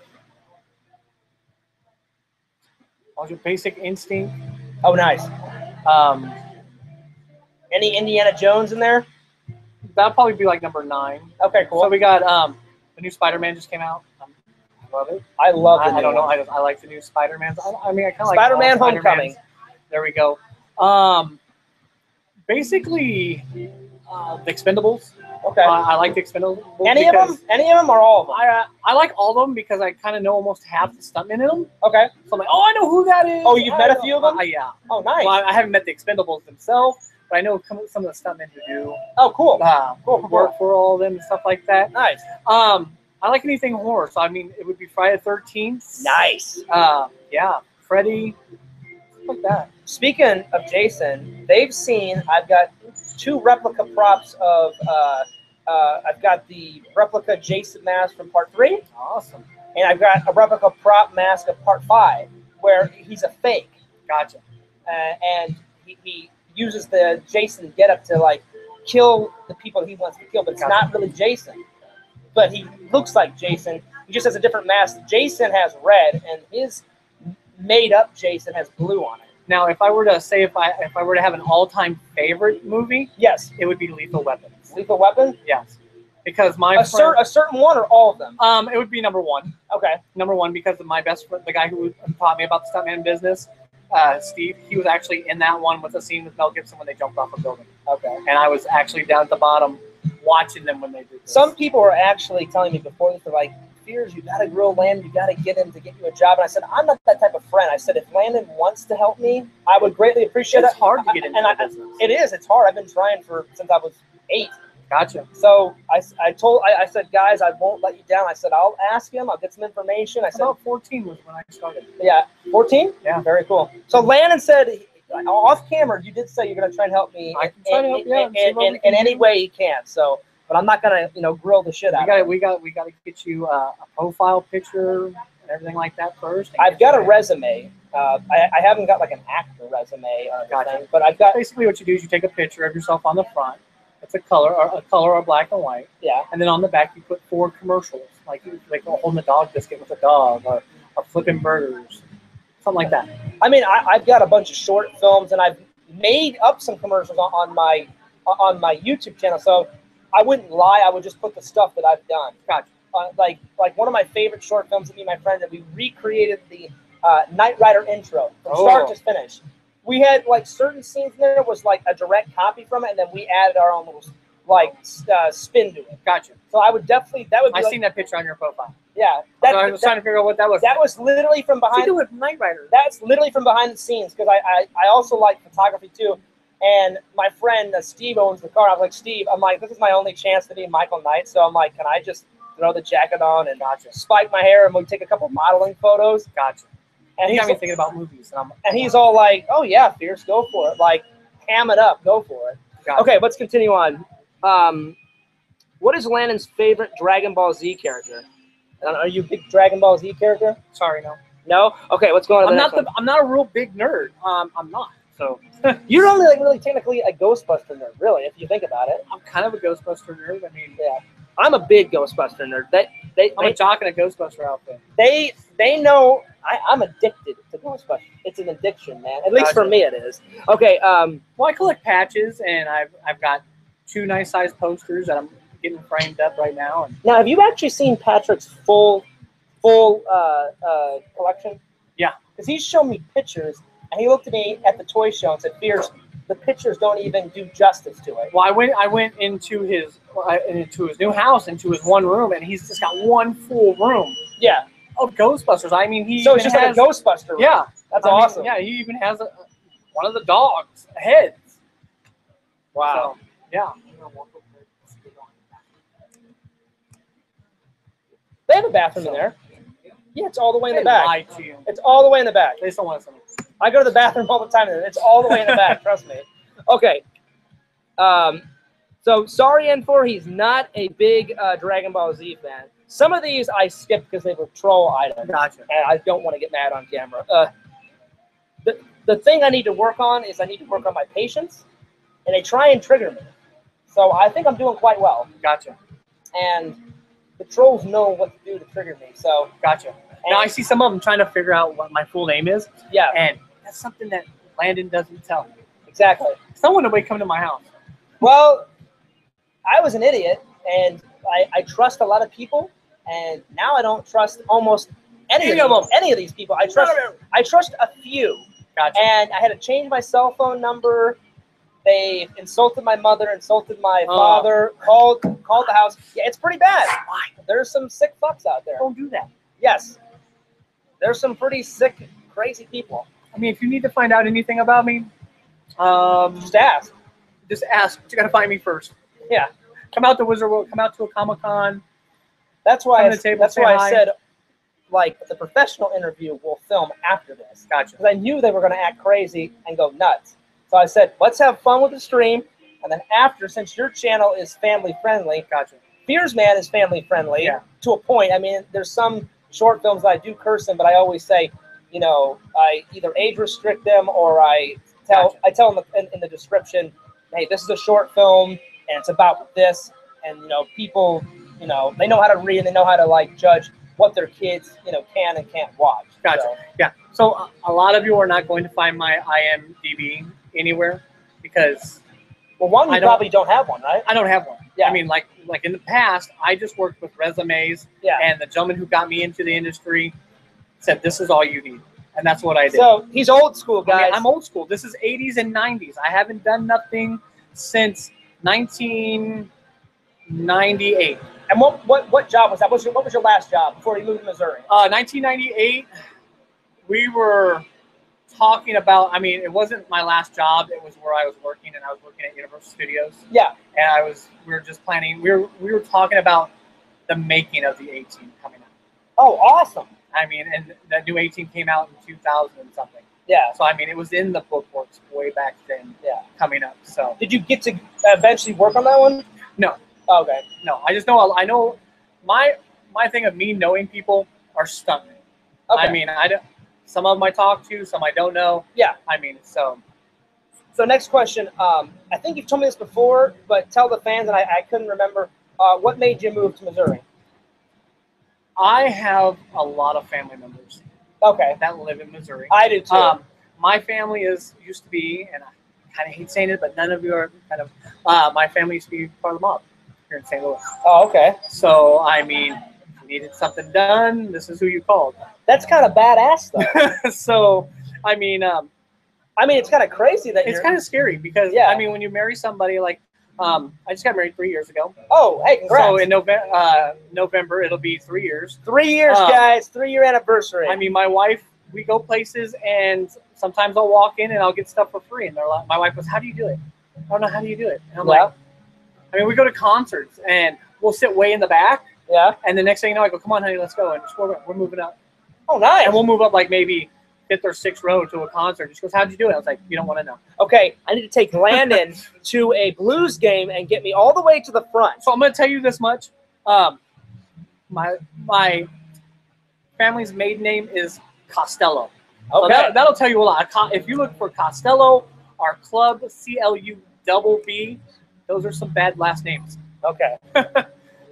Basic Instinct. Oh, nice. Any Indiana Jones in there? That'll probably be like number 9. Okay, cool. So we got the new Spider-Man just came out. I love it. I love it. I don't know. I like the new Spider-Mans. I mean, I kind of like Spider-Man Homecoming. There we go. Basically, the Expendables. Okay. I like the Expendables. Any of them? Any of them or all of them? I like all of them because I kind of know almost half the stuntmen in them. Okay. So I'm like, oh, I know who that is. Oh, you've met a few of them? Yeah. Oh, nice. Well, I haven't met the Expendables themselves, but I know some of the stuntmen who do. Oh, cool. Cool. Work for all of them and stuff like that. Nice. I like anything horror, so I mean, it would be Friday the 13th. Nice. Yeah, Freddy, stuff like that. Speaking of Jason, they've seen. I've got 2 replica props of. I've got the replica Jason mask from Part 3. Awesome. And I've got a replica prop mask of Part 5, where he's a fake. Gotcha. And he uses the Jason getup to like kill the people he wants to kill, but it's not really Jason. But he looks like Jason. He just has a different mask. Jason has red, and his made-up Jason has blue on it. Now, if I were to say if I were to have an all-time favorite movie, yes, it would be Lethal Weapon. Lethal Weapon? Yes, because a certain one or all of them. It would be number 1. Okay. Number 1 because of my best friend, the guy who taught me about the stuntman business, Steve. He was actually in that one with a scene with Mel Gibson when they jumped off a building. Okay. And I was actually down at the bottom watching them when they did this. Some people were actually telling me before this, they're like, Fears, you got to grill Landon, you got to get him to get you a job. And I said, I'm not that type of friend. I said, if Landon wants to help me, I would greatly appreciate it. It's hard to get into the business. It is. It's hard. I've been trying since I was 8. Gotcha. So I said, guys, I won't let you down. I said, I'll ask him. I'll get some information. I said, about 14 was when I started. Yeah, 14? Yeah. Very cool. So Landon said, off camera, you did say you're going to try and help me I can try to help you in any way you can. So, but I'm not going to, grill the shit out of it. We got to get you a profile picture and everything like that first. I've got a resume. I haven't got like an actor resume or anything, but I've got. Basically, what you do is you take a picture of yourself on the front. It's a color or black and white. Yeah. And then on the back you put 4 commercials, like holding a dog biscuit with a dog, or flipping burgers, something like that. I mean, I've got a bunch of short films, and I've made up some commercials on my YouTube channel. So I wouldn't lie; I would just put the stuff that I've done. Gotcha. Like one of my favorite short films that me and my friend that we recreated the Knight Rider intro from start to finish. We had like certain scenes in there was like a direct copy from it, and then we added our own little spin to it. Gotcha. So I would definitely I've seen that picture on your profile. Yeah. I was trying to figure out what that was. That was literally from behind. What do you do with Knight Rider? That's literally from behind the scenes because I also like photography too. And my friend Steve owns the car. I was like, Steve, I'm like, this is my only chance to be Michael Knight. So I'm like, can I just throw the jacket on and spike my hair and we'll take a couple modeling photos? Gotcha. And he got me thinking about movies. And he's all like, oh, yeah, Fierce, go for it. Like, ham it up. Go for it. Gotcha. Okay, let's continue on. What is Landon's favorite Dragon Ball Z character? Are you a big Dragon Ball Z character? Sorry, no. No? Okay, let's go on to the next one. I'm not a real big nerd. I'm not. So You're only like really technically a Ghostbuster nerd, really, if you think about it. I'm kind of a Ghostbuster nerd. I mean, Yeah, I'm a big Ghostbuster nerd. I'm a jock in a Ghostbuster outfit. They know I'm addicted to Ghostbusters. It's an addiction, man. At least for me, it is. Okay. Well, I collect patches, and I've got 2 nice size posters that I'm getting framed up right now. And Now, have you actually seen Patrick's full collection? Yeah. Because he's shown me pictures, and he looked at me at the toy show and said, "Fears, the pictures don't even do justice to it." Well, I went into his new house, into his one room, and he's just got one full room. Yeah. Of Ghostbusters. I mean, So it's just like a Ghostbuster room. Yeah. That's awesome. Yeah, he even has one of the dogs' heads. Wow. So, yeah. They have a bathroom in there. Yeah, it's all the way in the They back. lied to you. It's all the way in the back. They just don't want to. I go to the bathroom all the time. It's all the way in the back. Trust me. Okay. So sorry, N4. He's not a big Dragon Ball Z fan. Some of these I skipped because they were troll items. Gotcha. And I don't want to get mad on camera. The thing I need to work on is I need to work on my patience, and they try and trigger me. So I think I'm doing quite well. Gotcha. And the trolls know what to do to trigger me. So gotcha. Now I see some of them trying to figure out what my full name is. Yeah. And that's something that Landon doesn't tell me. Exactly. Someone would come to my house. Well, I was an idiot, and I trust a lot of people, and now I don't trust almost any of these people. I trust a few. Gotcha. And I had to change my cell phone number. They insulted my mother, insulted my father, called the house. Yeah, it's pretty bad. Why? There's some sick fucks out there. Don't do that. Yes. There's some pretty sick, crazy people. I mean, if you need to find out anything about me, just ask. Just ask. But you got to find me first. Yeah. Come out to Wizard World. Come out to a Comic-Con. That's why I said, like, the professional interview will film after this. Gotcha. Because I knew they were going to act crazy and go nuts. So I said, let's have fun with the stream. And then after, since your channel is family friendly, gotcha. Fears Man is family friendly to a point. I mean, there's some short films that I do curse in, but I always say, you know, I either age restrict them or I tell them in the description, hey, this is a short film and it's about this. And, you know, people, you know, they know how to read and they know how to, like, judge what their kids, you know, can and can't watch. Gotcha. So, yeah. So a lot of you are not going to find my IMDb anywhere because, well, one, you probably don't have one, right? I don't have one. Yeah. I mean, like in the past, I just worked with resumes. Yeah. And the gentleman who got me into the industry said, "This is all you need," and that's what I did. So he's old school, guys. I mean, I'm old school. This is 80s and 90s. I haven't done nothing since 1998. And what job was that? What was your last job before you moved to Missouri? 1998. We were talking about. I mean, it wasn't my last job. It was where I was working, and I was working at Universal Studios. Yeah. And we were just planning. We were talking about the making of the 18 coming out. Oh, awesome. I mean, and that new 18 came out in 2000 and something. Yeah. So I mean, it was in the bookworks way back then. Yeah. Coming up. So. Did you get to eventually work on that one? No. Okay. No, I just know. I know my thing of me knowing people are stuntmen. Okay. I mean, some of them I talk to, some I don't know. Yeah. I mean, so. So next question. I think you've told me this before, but tell the fans, and I couldn't remember. What made you move to Missouri? I have a lot of family members. Okay. That live in Missouri. I do too. My family used to be, and I kind of hate saying it, but none of you are kind of. My family used to be part of the mob here in St. Louis. Oh, okay. So I mean, if you needed something done, this is who you called. That's kind of badass, though. So, I mean, it's kind of crazy that it's kind of scary because I mean, when you marry somebody like, I just got married 3 years ago. Oh, hey, congrats! So in November it'll be 3 years. 3 years, guys! 3-year anniversary. I mean, my wife, we go places and sometimes I'll walk in and I'll get stuff for free, and they're like, my wife goes, "How do you do it?" I don't know how do you do it. And I'm like, I mean, we go to concerts and we'll sit way in the back. Yeah. And the next thing you know, I go, "Come on, honey, let's go." And we're moving up. Oh, nice. And we'll move up like maybe 5th or 6th row to a concert. She goes, "How'd you do it?" I was like, "You don't want to know." Okay, I need to take Landon to a blues game and get me all the way to the front. So I'm going to tell you this much. My family's maiden name is Costello. So Okay. that'll tell you a lot. If you look for Costello, our club, CLUBB, those are some bad last names. Okay. And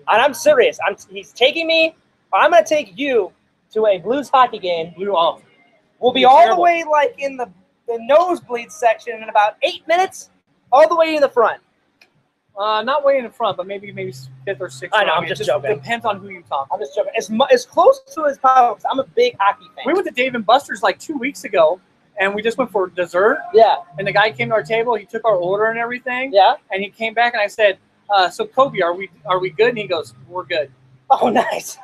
I'm serious. He's taking me. I'm going to take you to a Blues hockey game. We'll be all the way like in the nosebleed section in about 8 minutes, all the way in the front. Not way in the front, but maybe 5th or 6th. I know, I'm just joking. Depends on who you talk to. I'm just joking. As close to as possible, because I'm a big hockey fan. We went to Dave & Buster's like 2 weeks ago, and we just went for dessert. Yeah. And the guy came to our table. He took our order and everything. Yeah. And he came back, and I said, so Kobe, are we good? And he goes, we're good. Oh, nice.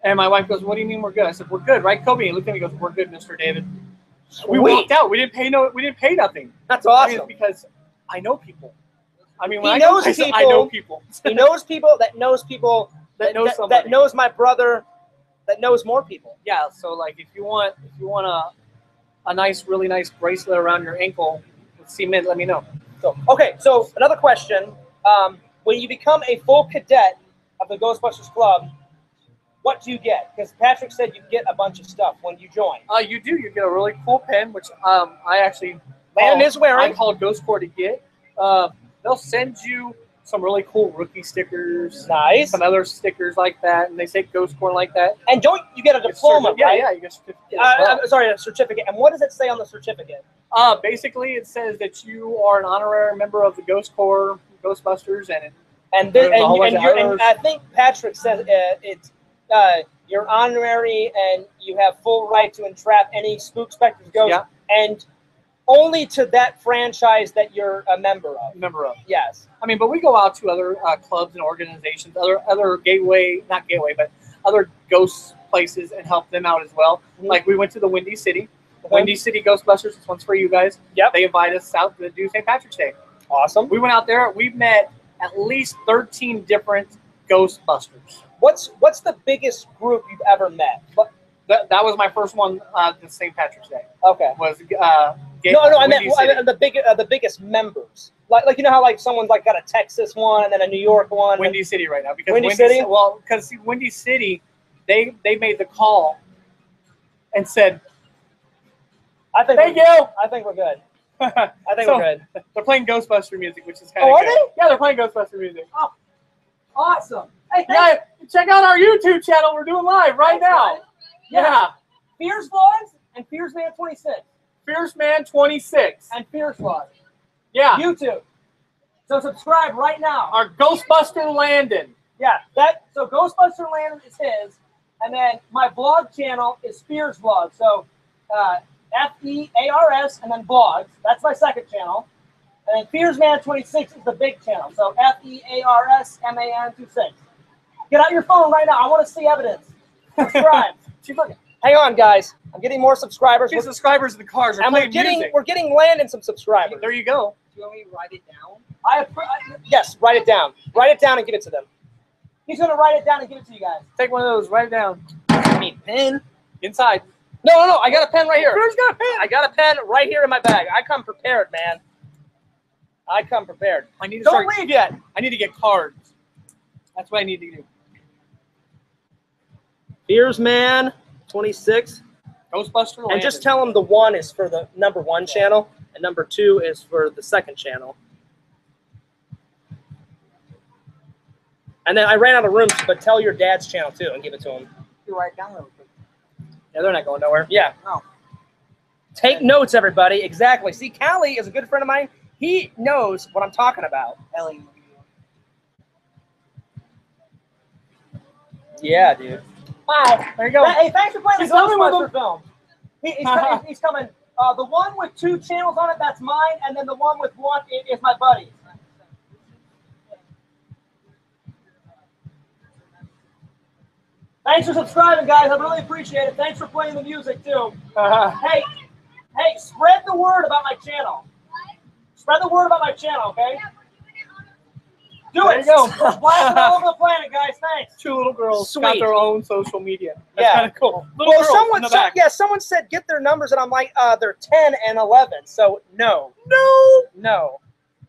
And my wife goes, what do you mean we're good? I said, we're good, right, Kobe? And he looked at me and goes, we're good, Mr. David. Sweet. We walked out. We didn't pay nothing. That's awesome. I mean, because I know people. I mean, He when knows I go places, people. I know people. He knows people that knows people that knows my brother that knows more people. Yeah. So like, if you want a nice, really nice bracelet around your ankle with cement, let me know. So okay. So another question: when you become a full cadet of the Ghostbusters Club, what do you get? Because Patrick said you get a bunch of stuff when you join. You do. You get a really cool pen, which I actually Landon is wearing. I called Ghost Corps to get. They'll send you some really cool rookie stickers. Nice. Some other stickers like that, and they say Ghost Corps like that. And don't you get a diploma, right? Yeah, you get a certificate. I'm sorry, a certificate. And what does it say on the certificate? Basically, it says that you are an honorary member of the Ghost Corps, Ghostbusters, and I think Patrick says you're honorary and you have full right to entrap any spook, specters, ghosts, and only to that franchise that you're a member of. Yes. I mean, but we go out to other clubs and organizations, other gateway, not gateway, but other ghost places and help them out as well. Mm-hmm. Like we went to the Windy City. Windy City Ghostbusters. This one's for you guys. Yep. They invite us out to do St. Patrick's Day. Awesome. We went out there. We met at least 13 different Ghostbusters. What's the biggest group you've ever met? That was my first one. The St. Patrick's Day. Okay. Was I meant the biggest members. Like you know how like someone's like got a Texas one and then a New York one. Windy City right now because Windy City. Well, because Windy City, they made the call and said, "Thank you. I think we're good. I think we're good." They're playing Ghostbuster music, which is kind of good. Are they? Yeah, they're playing Ghostbuster music. Oh, awesome! Hey, yeah, check out our YouTube channel. We're doing live right now. Yeah. Fierce Vlogs and Fierce Man 26. Fierce Man 26 and Fierce Vlogs. Yeah. YouTube. So subscribe right now. Our Ghostbuster Landon. Yeah. So Ghostbuster Landon is his, and then my vlog channel is Fierce Vlogs. So FEARS and then vlogs. That's my second channel. And then Fierce Man 26 is the big channel. So FEARSMAN 26. Get out your phone right now. I want to see evidence. Subscribe. Hang on, guys. I'm getting more subscribers. Get subscribers in the cars. And we're getting Landon some subscribers. There you go. Do you want me to write it down? Yes, write it down. Write it down and give it to them. He's going to write it down and give it to you guys. Take one of those. Write it down. I need pen. Inside. No. I got a pen right here. Who's got a pen? I got a pen right here in my bag. I come prepared, man. I come prepared. Don't leave yet. I need to get cards. That's what I need to do. Fierce Man 26. Ghostbuster Landon. And just tell them the 1 is for the number 1 channel and number 2 is for the second channel. And then I ran out of room, but tell your dad's channel too and give it to him. You write it down real quick. Yeah, they're not going nowhere. Yeah. No. Take notes, everybody. Exactly. See, Callie is a good friend of mine. He knows what I'm talking about. Ellie. Yeah, dude. Wow. There you go. Hey, thanks for playing the Ghostbuster film. He's coming. The one with 2 channels on it, that's mine, and then the one with 1 is my buddy's. Thanks for subscribing, guys. I really appreciate it. Thanks for playing the music, too. Hey, spread the word about my channel. Spread the word about my channel, okay? Do there it. You go. Blast it all over the planet, guys. Thanks. 2 little girls Sweet. got their own social media. That's kind of cool. Well, someone said get their numbers, and I'm like, they're 10 and 11. So no.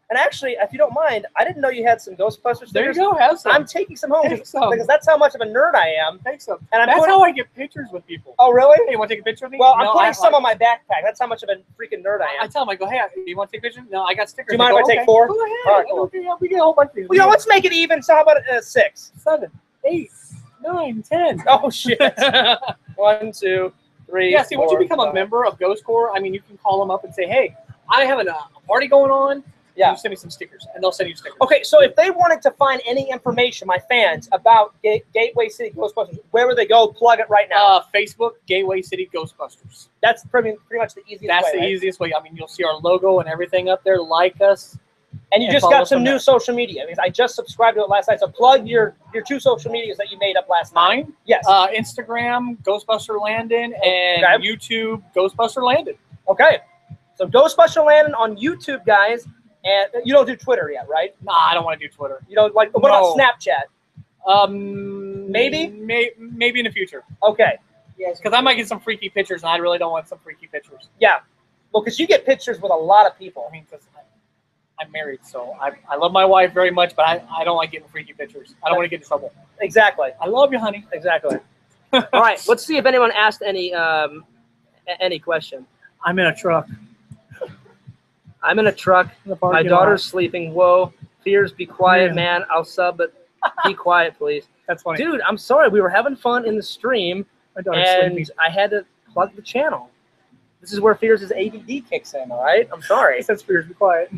And actually, if you don't mind, I didn't know you had some Ghostbuster stickers. There you go. Have some. I'm taking some home Take some. because that's how much of a nerd I am. Take some. And That's how I get pictures with people. Oh, really? Hey, you want to take a picture of me? Well, No, I'm putting some on my backpack. That's how much of a freaking nerd I am. I tell them, I go, hey, you want to take a picture? No, I got stickers. Do you mind if I take 4? Go ahead. All right, cool. Okay, yeah, we get a whole bunch of these. Well, yeah, let's make it even. So how about 6? 7, 8, 9, 10. Oh, shit. 1, 2, 3, Yeah, see, once you 4, become a 5. member of Ghost Corps, I mean, you can call them up and say, hey, I have a party going on. Yeah. You send me some stickers, and they'll send you stickers. Okay, so if they wanted to find any information, my fans, about Gateway City Ghostbusters, where would they go? Plug it right now. Facebook, Gateway City Ghostbusters. That's pretty much the easiest way. That's the easiest way. I mean, you'll see our logo and everything up there. Like us. And you just got some new social media. Because I just subscribed to it last night. So plug your 2 social medias that you made up last night. Mine? Yes. Instagram, Ghostbuster Landon, and YouTube, Ghostbuster Landon. Okay. So Ghostbuster Landon on YouTube, guys. And you don't do Twitter yet, right? Nah, I don't want to do Twitter. You don't like? What about Snapchat? Maybe in the future. Okay. Yes. Because I might get some freaky pictures, and I really don't want some freaky pictures. Yeah. Well, because you get pictures with a lot of people. I mean, because I'm married, so I love my wife very much, but I don't like getting freaky pictures. I don't want to get in trouble. Exactly. I love you, honey. Exactly. All right. Let's see if anyone asked any question. I'm in a truck. I'm in a truck. My daughter's sleeping. Whoa. Fears, be quiet, man. I'll sub, but be quiet, please. That's funny. Dude, I'm sorry. We were having fun in the stream, and I had to plug the channel. This is where Fears' ADD kicks in, all right? I'm sorry. It says Fears, be quiet.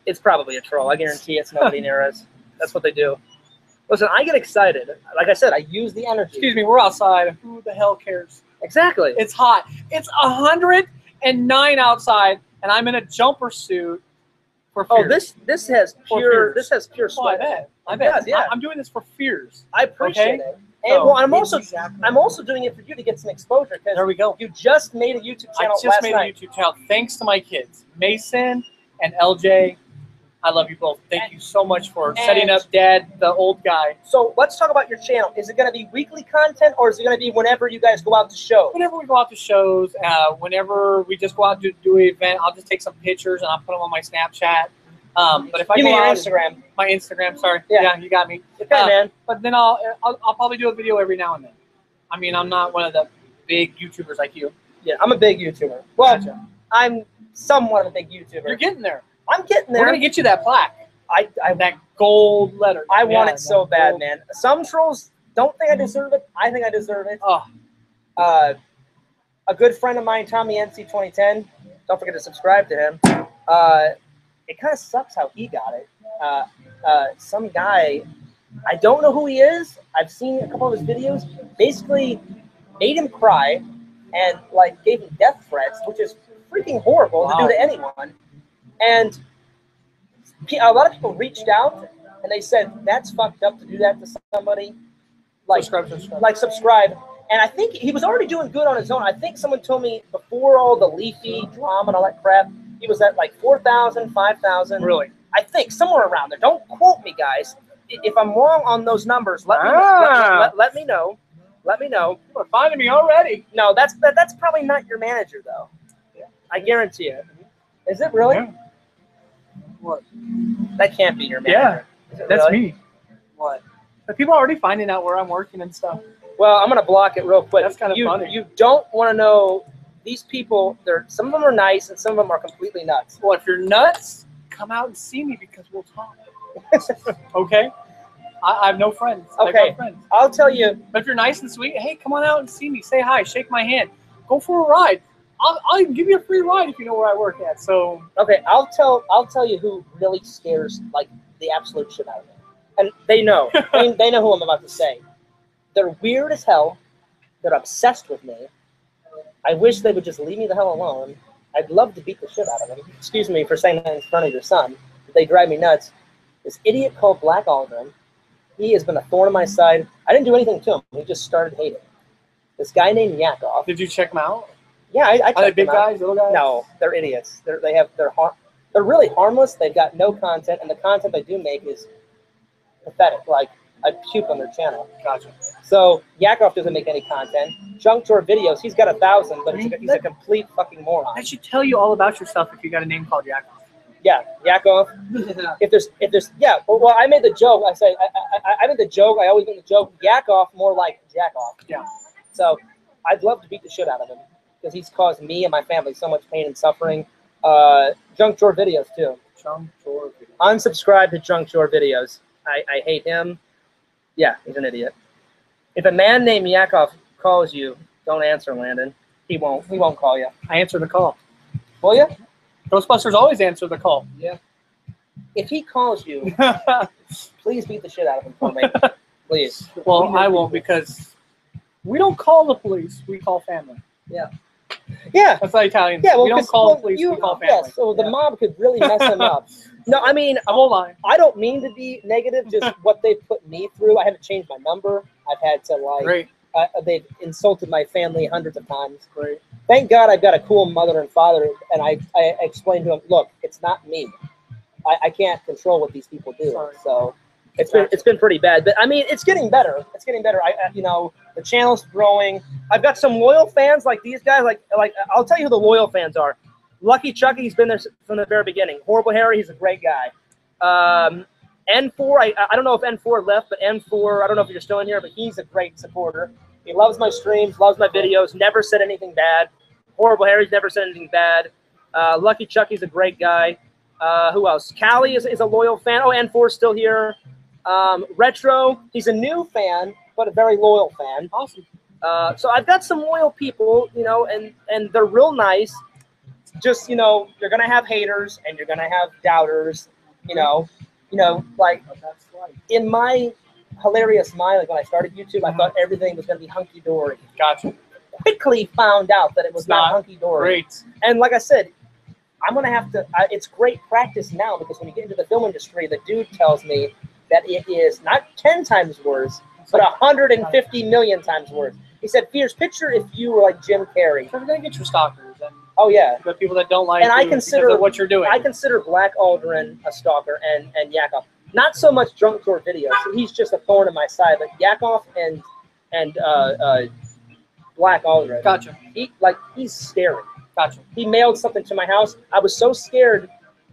It's probably a troll. I guarantee it's nobody near us. That's what they do. Listen, I get excited. Like I said, I use the energy. Excuse me, we're outside. Who the hell cares? Exactly. It's hot. It's 109 outside, and I'm in a jumper suit for Fears. Oh, this has pure sweat. I bet. Yeah. I'm doing this for Fears. I appreciate it. And well, I'm also doing it for you to get some exposure because there we go. You just made a YouTube channel I just made a YouTube channel thanks to my kids, Mason and LJ. I love you both. Thank you so much for setting up Dad, the old guy. So let's talk about your channel. Is it going to be weekly content, or is it going to be whenever you guys go out to shows? Whenever we go out to shows, whenever we just go out to do an event, I'll just take some pictures and I'll put them on my Snapchat. But if I you go mean your out, Instagram? My Instagram, sorry. Yeah, you got me. Okay, man. But then I'll probably do a video every now and then. I mean, I'm not one of the big YouTubers like you. Yeah, I'm a big YouTuber. Well, Gotcha. I'm somewhat of a big YouTuber. You're getting there. I'm getting there. We're gonna get you that plaque. That gold letter. I want it so bad, man. Some trolls don't think I deserve it. I think I deserve it. Oh. A good friend of mine, Tommy NC 2010. Don't forget to subscribe to him. It kind of sucks how he got it. Some guy, I don't know who he is. I've seen a couple of his videos. Basically, made him cry and like gave him death threats, which is freaking horrible to do to anyone. And a lot of people reached out and they said that's fucked up to do that to somebody. Like subscribe. And I think he was already doing good on his own. I think someone told me before all the leafy drama and all that crap, he was at like 4,000, 5,000. Really? I think somewhere around there. Don't quote me, guys. If I'm wrong on those numbers, let me know. Let me know. You're finding me already. No, that's probably not your manager though. Yeah. I guarantee it. Is it really? Yeah. What? That can't be your manager. Yeah, that's really? me. What? But people are already finding out where I'm working and stuff. Well, I'm gonna block it real quick. That's kind of funny. You don't want to know these people. Some of them are nice and some of them are completely nuts. Well, if you're nuts, come out and see me because we'll talk. Okay? I have no friends. Okay. No friends. I'll tell you. But if you're nice and sweet, hey, come on out and see me. Say hi. Shake my hand. Go for a ride. I'll even give you a free ride if you know where I work at. So okay, I'll tell you who really scares like the absolute shit out of me, and they know. they know who I'm about to say. They're weird as hell. They're obsessed with me. I wish they would just leave me the hell alone. I'd love to beat the shit out of them. Excuse me for saying that in front of your son. But they drive me nuts. This idiot called Black Aldrin, he has been a thorn in my side. I didn't do anything to him. He just started hating. This guy named Yakov. Did you check him out? Yeah, I checked Are they big them out. guys, little guys? No, they're idiots. They're really harmless. They've got no content, and the content they do make is pathetic. Like, I'd puke on their channel. Gotcha. So Yakov doesn't make any content. Junk Drawer Videos, he's got 1,000, but he's a complete fucking moron. I should tell you all about yourself if you got a name called Yakov. Yeah, Yakov. Yeah. If there's yeah. Well, I made the joke. I say I made the joke. I always make the joke. Yakov, more like jack off. Yeah. So I'd love to beat the shit out of him because he's caused me and my family so much pain and suffering. Junk Drawer videos too. Junk Drawer videos. Unsubscribe to Junk Drawer videos. I hate him. Yeah, he's an idiot. If a man named Yakov calls you, don't answer, Landon. He won't. He won't call you. I answer the call. Will you? Ghostbusters always answer the call. Yeah. If he calls you, please beat the shit out of him for me. Please. Well, I won't because we don't call the police. We call family. Yeah. That's how Italians. Yeah, well, we don't call the police. We call family. Yes, so the mob could really mess him up. No, I mean, I won't lie. I don't mean to be negative, just what they put me through. I had to change my number. I've had to, like, Great. They've insulted my family hundreds of times. Great. Thank God I've got a cool mother and father, and I explained to them, look, it's not me. I can't control what these people do. Sorry. So it's been pretty bad. But, I mean, it's getting better. It's getting better. You know, the channel's growing. I've got some loyal fans like these guys. Like I'll tell you who the loyal fans are. Lucky Chucky, he's been there from the very beginning. Horrible Harry, he's a great guy. N4, I don't know if N4 left, but N4, I don't know if you're still in here, but he's a great supporter. He loves my streams, loves my videos, never said anything bad. Horrible Harry's never said anything bad. Lucky Chucky's a great guy. Who else? Callie is a loyal fan. Oh, N4's still here. Retro, he's a new fan, but a very loyal fan. Awesome. So I've got some loyal people, you know, and they're real nice. Just, you know, you're going to have haters and you're going to have doubters, you know, like in my hilarious mind, like when I started YouTube, I thought everything was going to be hunky-dory. Gotcha. Quickly found out that it was not hunky-dory. Great. And like I said, I'm going to have to, it's great practice now because when you get into the film industry, the dude tells me that it is not 10 times worse, but 150 million times worse. He said, Fierce, picture if you were like Jim Carrey. So you're going to get your stalkers. And oh, yeah. the people that don't like and you I consider what you're doing. I consider Black Aldrin a stalker and Yakov. Not so much Drunk Tour videos. He's just a thorn in my side. But Yakov and Black Aldrin. Gotcha. He's scary. Gotcha. He mailed something to my house. I was so scared,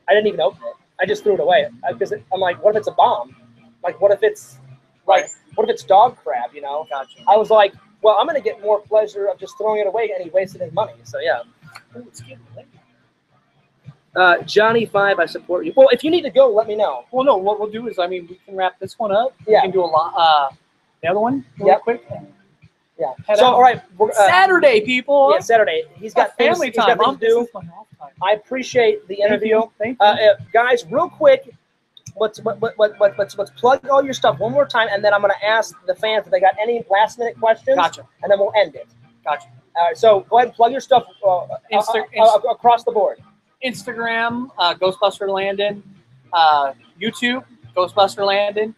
I didn't even open it. I just threw it away because I'm like, what if it's a bomb? Like, what if it's what if it's dog crap? You know? Gotcha. I was like, well, I'm gonna get more pleasure of just throwing it away, and he wasted his money. So yeah. Ooh, it's getting late. Johnny 5, I support you. Well, if you need to go, let me know. Well, no, what we'll do is, I mean, we can wrap this one up. Yeah. We can do a lot. The other one, real quick. Yeah. Head So, out. all right. Saturday, people. Yeah, Saturday. He's got things, family he's got time. things to do. This is my off time. I appreciate the interview. Thank you. Guys, real quick, let's plug all your stuff one more time, and then I'm going to ask the fans if they got any last-minute questions. Gotcha. And then we'll end it. Gotcha. All right, so go ahead and plug your stuff across the board. Instagram, Ghostbuster Landon. YouTube, Ghostbuster Landon.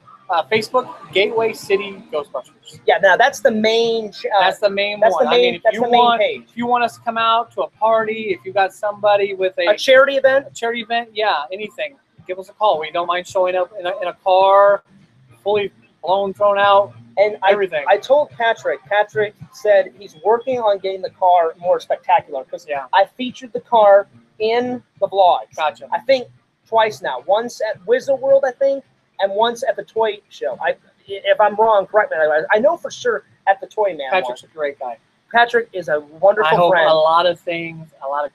Facebook, Gateway City Ghostbusters. Yeah, now that's the main. That's the main that's one. The main, I mean, if you want us to come out to a party, if you got somebody with a charity event, yeah, anything, give us a call. We don't mind showing up in a car, fully blown, thrown out, and everything. I told Patrick. Patrick said he's working on getting the car more spectacular because I featured the car in the vlogs. Gotcha. I think twice now. Once at Wizard World, I think, and once at the toy show. If I'm wrong, correct me. I know for sure at the Toy Man. Patrick's a great guy. Patrick is a wonderful I hope friend. a lot of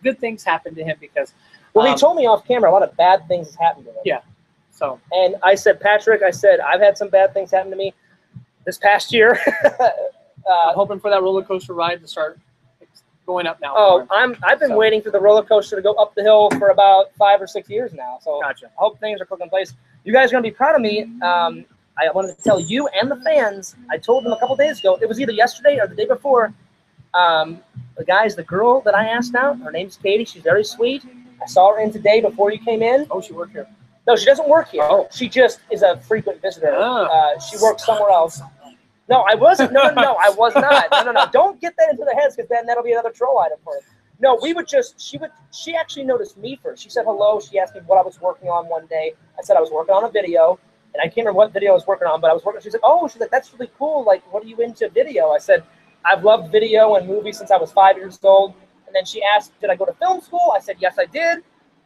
good things happen to him because. Well, he told me off camera a lot of bad things has happened to him. Yeah. So. And I said, Patrick, I've had some bad things happen to me this past year. I'm hoping for that roller coaster ride to start going up now. Oh, I've been waiting for the roller coaster to go up the hill for about 5 or 6 years now. So gotcha. I hope things are clicking in place. You guys are going to be proud of me. I wanted to tell you and the fans, I told them a couple days ago, it was either yesterday or the day before, the girl that I asked out, her name's Katie. She's very sweet. I saw her in today before you came in. Oh, she worked here. No, she doesn't work here. Oh. She just is a frequent visitor. Oh. She works somewhere else. No, I wasn't. No, I was not. No. Don't get that into their heads because then that'll be another troll item for them. No, she actually noticed me first. She said hello. She asked me what I was working on one day. I said I was working on a video, and I can't remember what video I was working on, but I was working. She said, oh, she's like, that's really cool. Like, what are you into video? I said, I've loved video and movies since I was 5 years old. And then she asked, did I go to film school? I said, yes, I did.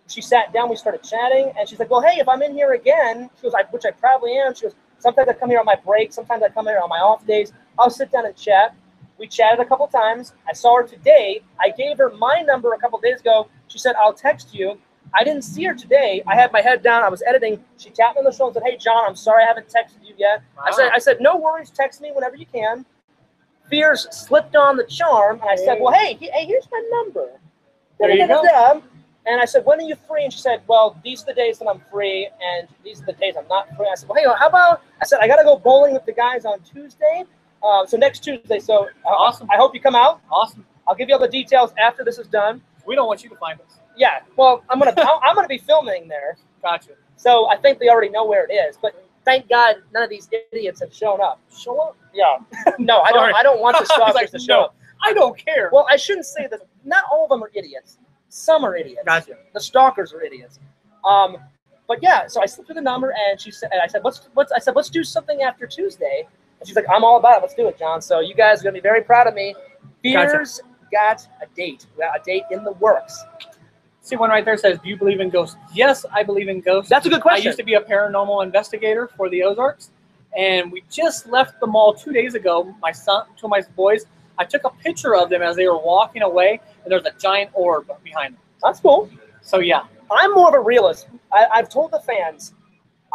she sat down, we started chatting, and she's like, well, hey, if I'm in here again, she goes, which I probably am. She goes, sometimes I come here on my break, sometimes I come here on my off days. I'll sit down and chat. We chatted a couple times. I saw her today. I gave her my number a couple days ago. She said, I'll text you. I didn't see her today. I had my head down. I was editing. She tapped me on the shoulder and said, hey, John, I'm sorry I haven't texted you yet. Wow. I said, no worries. Text me whenever you can. Fears slipped on the charm, and I said, well, hey, here's my number. There you go. And I said, when are you free? And she said, well, these are the days that I'm free, and these are the days I'm not free. I said, well, hey, how about, I said, I got to go bowling with the guys on Tuesday. So next Tuesday. So awesome. I hope you come out. Awesome. I'll give you all the details after this is done. We don't want you to find us. Yeah. Well, I'm gonna be filming there. Gotcha. So I think they already know where it is. But thank God none of these idiots have shown up. Show up. Yeah. No, I don't want the stalkers to show up. I don't care. Well, I shouldn't say that. Not all of them are idiots. Some are idiots. Gotcha. The stalkers are idiots. But yeah, so I slipped her the number, and she said, I said, let's do something after Tuesday. And she's like, I'm all about it. Let's do it, John. So you guys are gonna be very proud of me. Fears got a date. We got a date in the works. See, one right there says, do you believe in ghosts? Yes, I believe in ghosts. That's a good question. I used to be a paranormal investigator for the Ozarks, and we just left the mall 2 days ago. My son, two of my boys, I took a picture of them as they were walking away, and there's a giant orb behind them. That's cool. So yeah. I'm more of a realist. I've told the fans,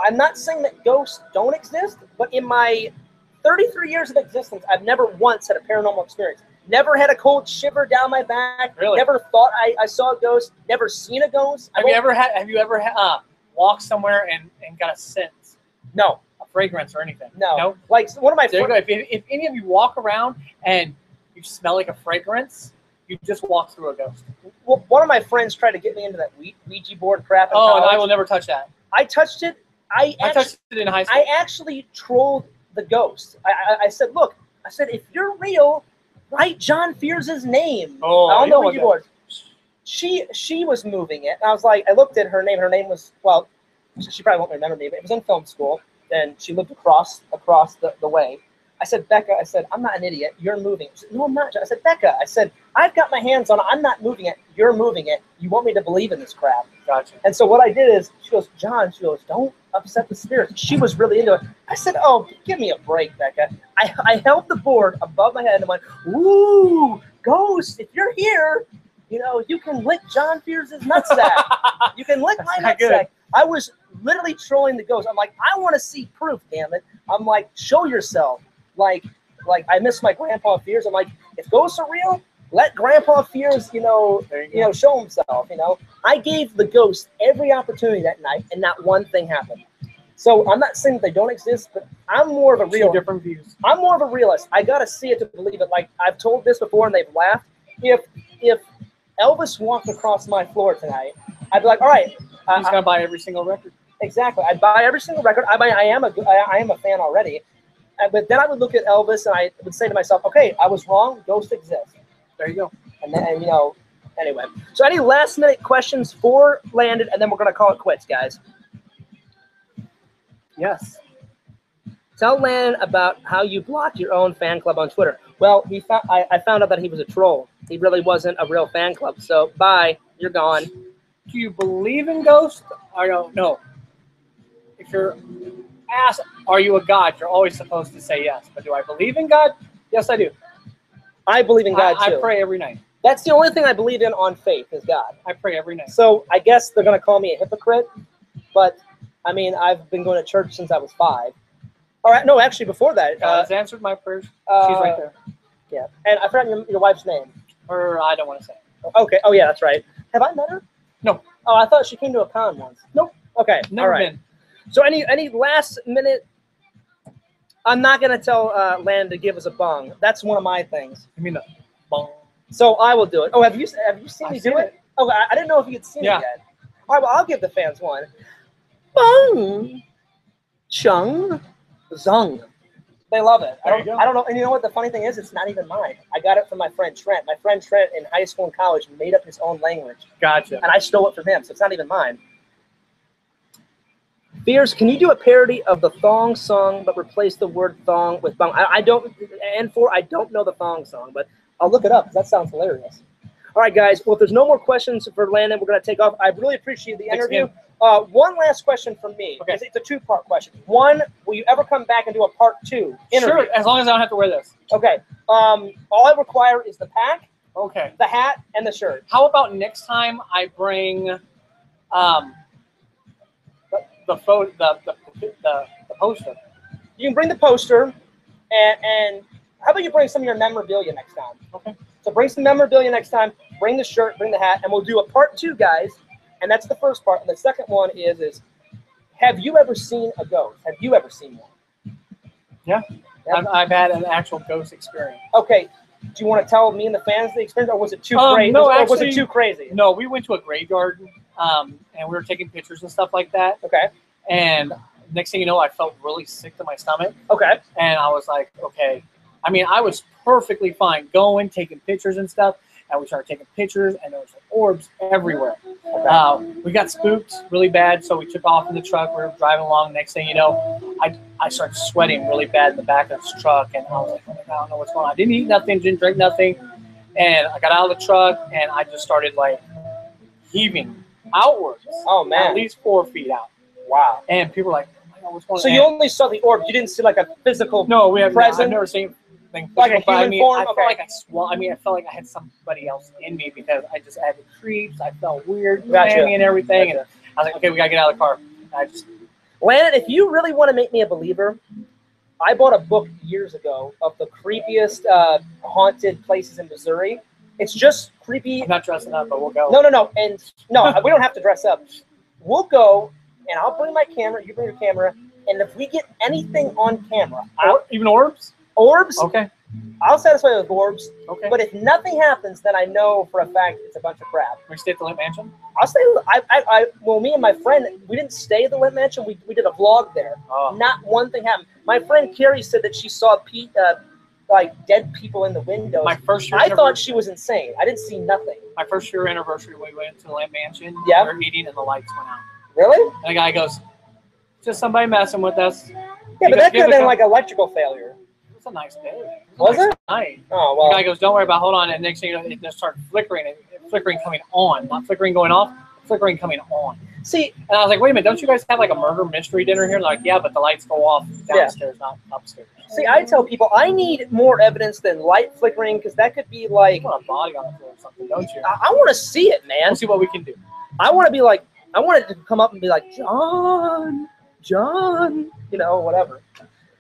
I'm not saying that ghosts don't exist, but in my 33 years of existence, I've never once had a paranormal experience. Never had a cold shiver down my back. Really? Never thought I saw a ghost. Never seen a ghost. Have you ever walked somewhere and got a scent? No. A fragrance or anything? No. Like one of my friends. If any of you walk around and you smell like a fragrance, you just walk through a ghost. Well, one of my friends tried to get me into that Ouija board crap. Oh, and I will never touch that. I touched it. I touched it in high school. I actually trolled the ghost. I said, look, if you're real, write John Fears' name on the Ouija board. She was moving it. And I was like, I looked at her name. Her name was, well, she probably won't remember me, but it was in film school. And she lived across the way. I said, Becca, I'm not an idiot. You're moving it. She said, no, I'm not. I said, Becca, I've got my hands on it. I'm not moving it. You're moving it. You want me to believe in this crap. Gotcha. And so what I did is, she goes, John, don't upset the spirits. She was really into it. I said, oh, give me a break, Becca. I held the board above my head and went, ooh, ghost, if you're here, you can lick John Fears' nutsack. You can lick my nutsack. I was literally trolling the ghost. I'm like, I want to see proof, damn it. I'm like, show yourself. Like I miss my Grandpa Fears. I'm like, if ghosts are real, let Grandpa Fears, show himself. I gave the ghost every opportunity that night, and not one thing happened. So I'm not saying that they don't exist, but I'm more of a realist. Different views. I'm more of a realist. I gotta see it to believe it. Like I've told this before, and they've laughed. If Elvis walked across my floor tonight, I'd be like, all right, he's gonna buy every single record. Exactly. I'd buy every single record. I am a fan already. But then I would look at Elvis and I would say to myself, okay, I was wrong. Ghosts exist. There you go. And then, anyway. So any last minute questions for Landon, and then we're going to call it quits, guys. Yes. Tell Landon about how you blocked your own fan club on Twitter. Well, I found out that he was a troll. He really wasn't a real fan club. So bye. You're gone. Do you believe in ghosts? I don't know. If you're asked, are you a god? You're always supposed to say yes. But do I believe in God? Yes, I do. I believe in God, too. I pray every night. That's the only thing I believe in on faith is God. I pray every night. So I guess they're going to call me a hypocrite. But, I mean, I've been going to church since I was 5. All right. No, actually, before that. God's answered my prayers. She's right there. Yeah. And I forgot your wife's name. Or I don't want to say. Okay. Oh, yeah, that's right. Have I met her? No. Oh, I thought she came to a con once. Nope. Okay. Never all right. been. So any last minute? I'm not gonna tell Landon to give us a bong. That's one of my things. You mean the bong? So I will do it. Oh, have you seen me do it? Oh, I didn't know if you had seen it yet. All right, well I'll give the fans one. Bong, chung, zung. They love it. I don't know. And you know what the funny thing is? It's not even mine. I got it from my friend Trent. My friend Trent in high school and college made up his own language. Gotcha. And I stole it from him, so it's not even mine. Fears, can you do a parody of the thong song, but replace the word thong with bong? I don't know the thong song, but I'll look it up because that sounds hilarious. All right, guys. Well, if there's no more questions for Landon, we're going to take off. I really appreciate the interview. One last question from me. Okay. It's a two-part question. One, will you ever come back and do a part 2 interview? Sure, as long as I don't have to wear this. Okay. All I require is the pack, Okay. the hat, and the shirt. How about next time I bring the poster? You can bring the poster, and how about you bring some of your memorabilia next time? Okay. So bring some memorabilia next time. Bring the shirt, bring the hat, and we'll do a part 2, guys. And that's the first part. And the second one is have you ever seen a ghost? Have you ever seen one? Yeah. I've had an actual ghost experience. Okay. Do you want to tell me and the fans the experience, or was it too crazy? No, or was actually, it too crazy? No, we went to a graveyard, and we were taking pictures and stuff like that. Okay. And next thing you know, I felt really sick to my stomach. Okay. And I was like, okay. I mean, I was perfectly fine going, taking pictures and stuff. And we started taking pictures, and there was like orbs everywhere. Okay. We got spooked really bad, so we took off in the truck. We were driving along. Next thing you know, I started sweating really bad in the back of this truck, and I was like, oh my God, I don't know what's going on. I didn't eat nothing, didn't drink nothing, and I got out of the truck, and I just started like heaving outwards. Oh man. At least 4 feet out. Wow. And people were like, oh my God, what's going on? So you only saw the orb. You didn't see like a physical I've never seen anything like a physical, but human form? I felt like I felt like I had somebody else in me because I just had the creeps. I felt weird, Gotcha. and everything. And I was like, okay, we gotta get out of the car. And Landon, if you really want to make me a believer, I bought a book years ago of the creepiest haunted places in Missouri. It's just creepy. I'm not dressing up, but we'll go. No. And no, we don't have to dress up. We'll go, and I'll bring my camera. You bring your camera. And if we get anything on camera, Even orbs? Orbs, Okay. I'll satisfy with orbs. Okay. But if nothing happens, then I know for a fact it's a bunch of crap. We stay at the Lit Mansion? I'll stay. Well, me and my friend, we didn't stay at the Lit Mansion. We did a vlog there. Oh. Not one thing happened. My friend Carrie said that she saw Pete, like dead people in the windows. My first year I thought she was insane. I didn't see nothing. My first year anniversary, we went to the Lit Mansion. Yeah. We were eating, and the lights went out. Really? And the guy goes, just somebody messing with us. Yeah, but that could have been like electrical failure. It's a nice day. Was it? Night. Oh, The well. guy goes, don't worry about it, hold on. And next thing you know, it just started flickering. And flickering coming on. Not flickering going off, flickering coming on. See, And I was like, wait a minute, don't you guys have like a murder mystery dinner here? And they're like, yeah, but the lights go off downstairs, not upstairs. I tell people I need more evidence than light flickering because that could be like, You want a body on the floor or something, don't you? I want to see it, man. We'll see what we can do. I want to be like, I want it to come up and be like, John, you know, whatever.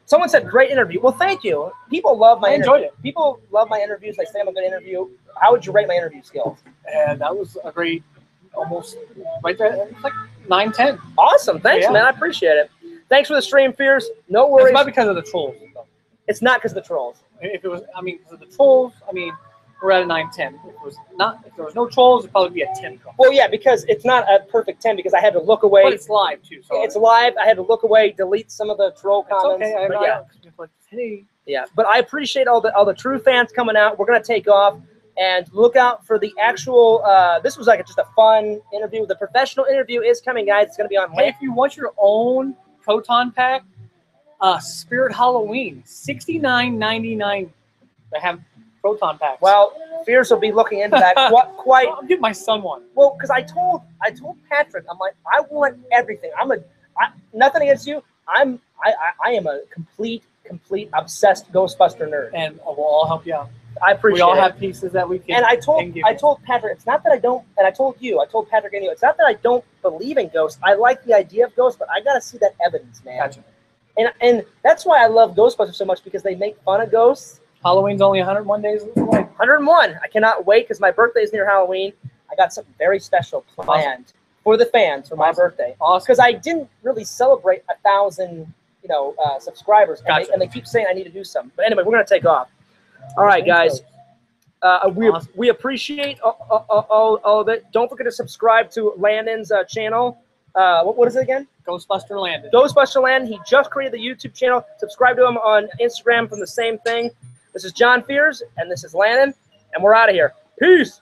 Someone said, great interview. Well, thank you. People love my I enjoyed interview. People love my interviews. They say I'm a good interview. How would you rate my interview skills? And that was a great, almost right there. It's like 9-10. Awesome. Thanks, Yeah. man. I appreciate it. Thanks for the stream, Fears. No It's worries. not because of the trolls, though. It's not because of the trolls. If it was, I mean, because of the trolls, I mean, we're at a 9-10. If there was no trolls, it'd probably be a 10. Well, yeah, because it's not a perfect 10 because I had to look away. But it's live too, so It's live. I had to look away, delete some of the troll it's comments. okay. but yeah. Hey, Yeah, but I appreciate all the true fans coming out. We're gonna take off and look out for the actual. This was like just a fun interview. The professional interview is coming, guys. It's gonna be on. hey, if you want your own proton pack, Spirit Halloween, $69.99. They have proton packs. Well, Fears will be looking into that quite I'll give my son one. well because I told Patrick, I'm like, I want everything. Nothing against you. I am a complete obsessed Ghostbuster nerd. And we'll all help you out. I appreciate We all it. have pieces that we can. And I can give told Patrick, it's not that I don't, and I told Patrick and you, it's not that I don't believe in ghosts. I like the idea of ghosts, but I gotta see that evidence, man. Gotcha. And that's why I love Ghostbusters so much, because they make fun of ghosts. Halloween's only 101 days away. 101. I cannot wait because my birthday is near Halloween. I got something very special planned for the fans for my birthday. Awesome. Because I didn't really celebrate 1,000, subscribers, Gotcha. and they keep saying I need to do something. But anyway, we're gonna take off. All right, guys. Awesome. We appreciate all of it. Don't forget to subscribe to Landon's channel. What is it again? Ghostbuster Landon. Ghostbuster Landon. He just created the YouTube channel. Subscribe to him on Instagram from the same thing. This is John Fears, and this is Landon, and we're out of here. Peace.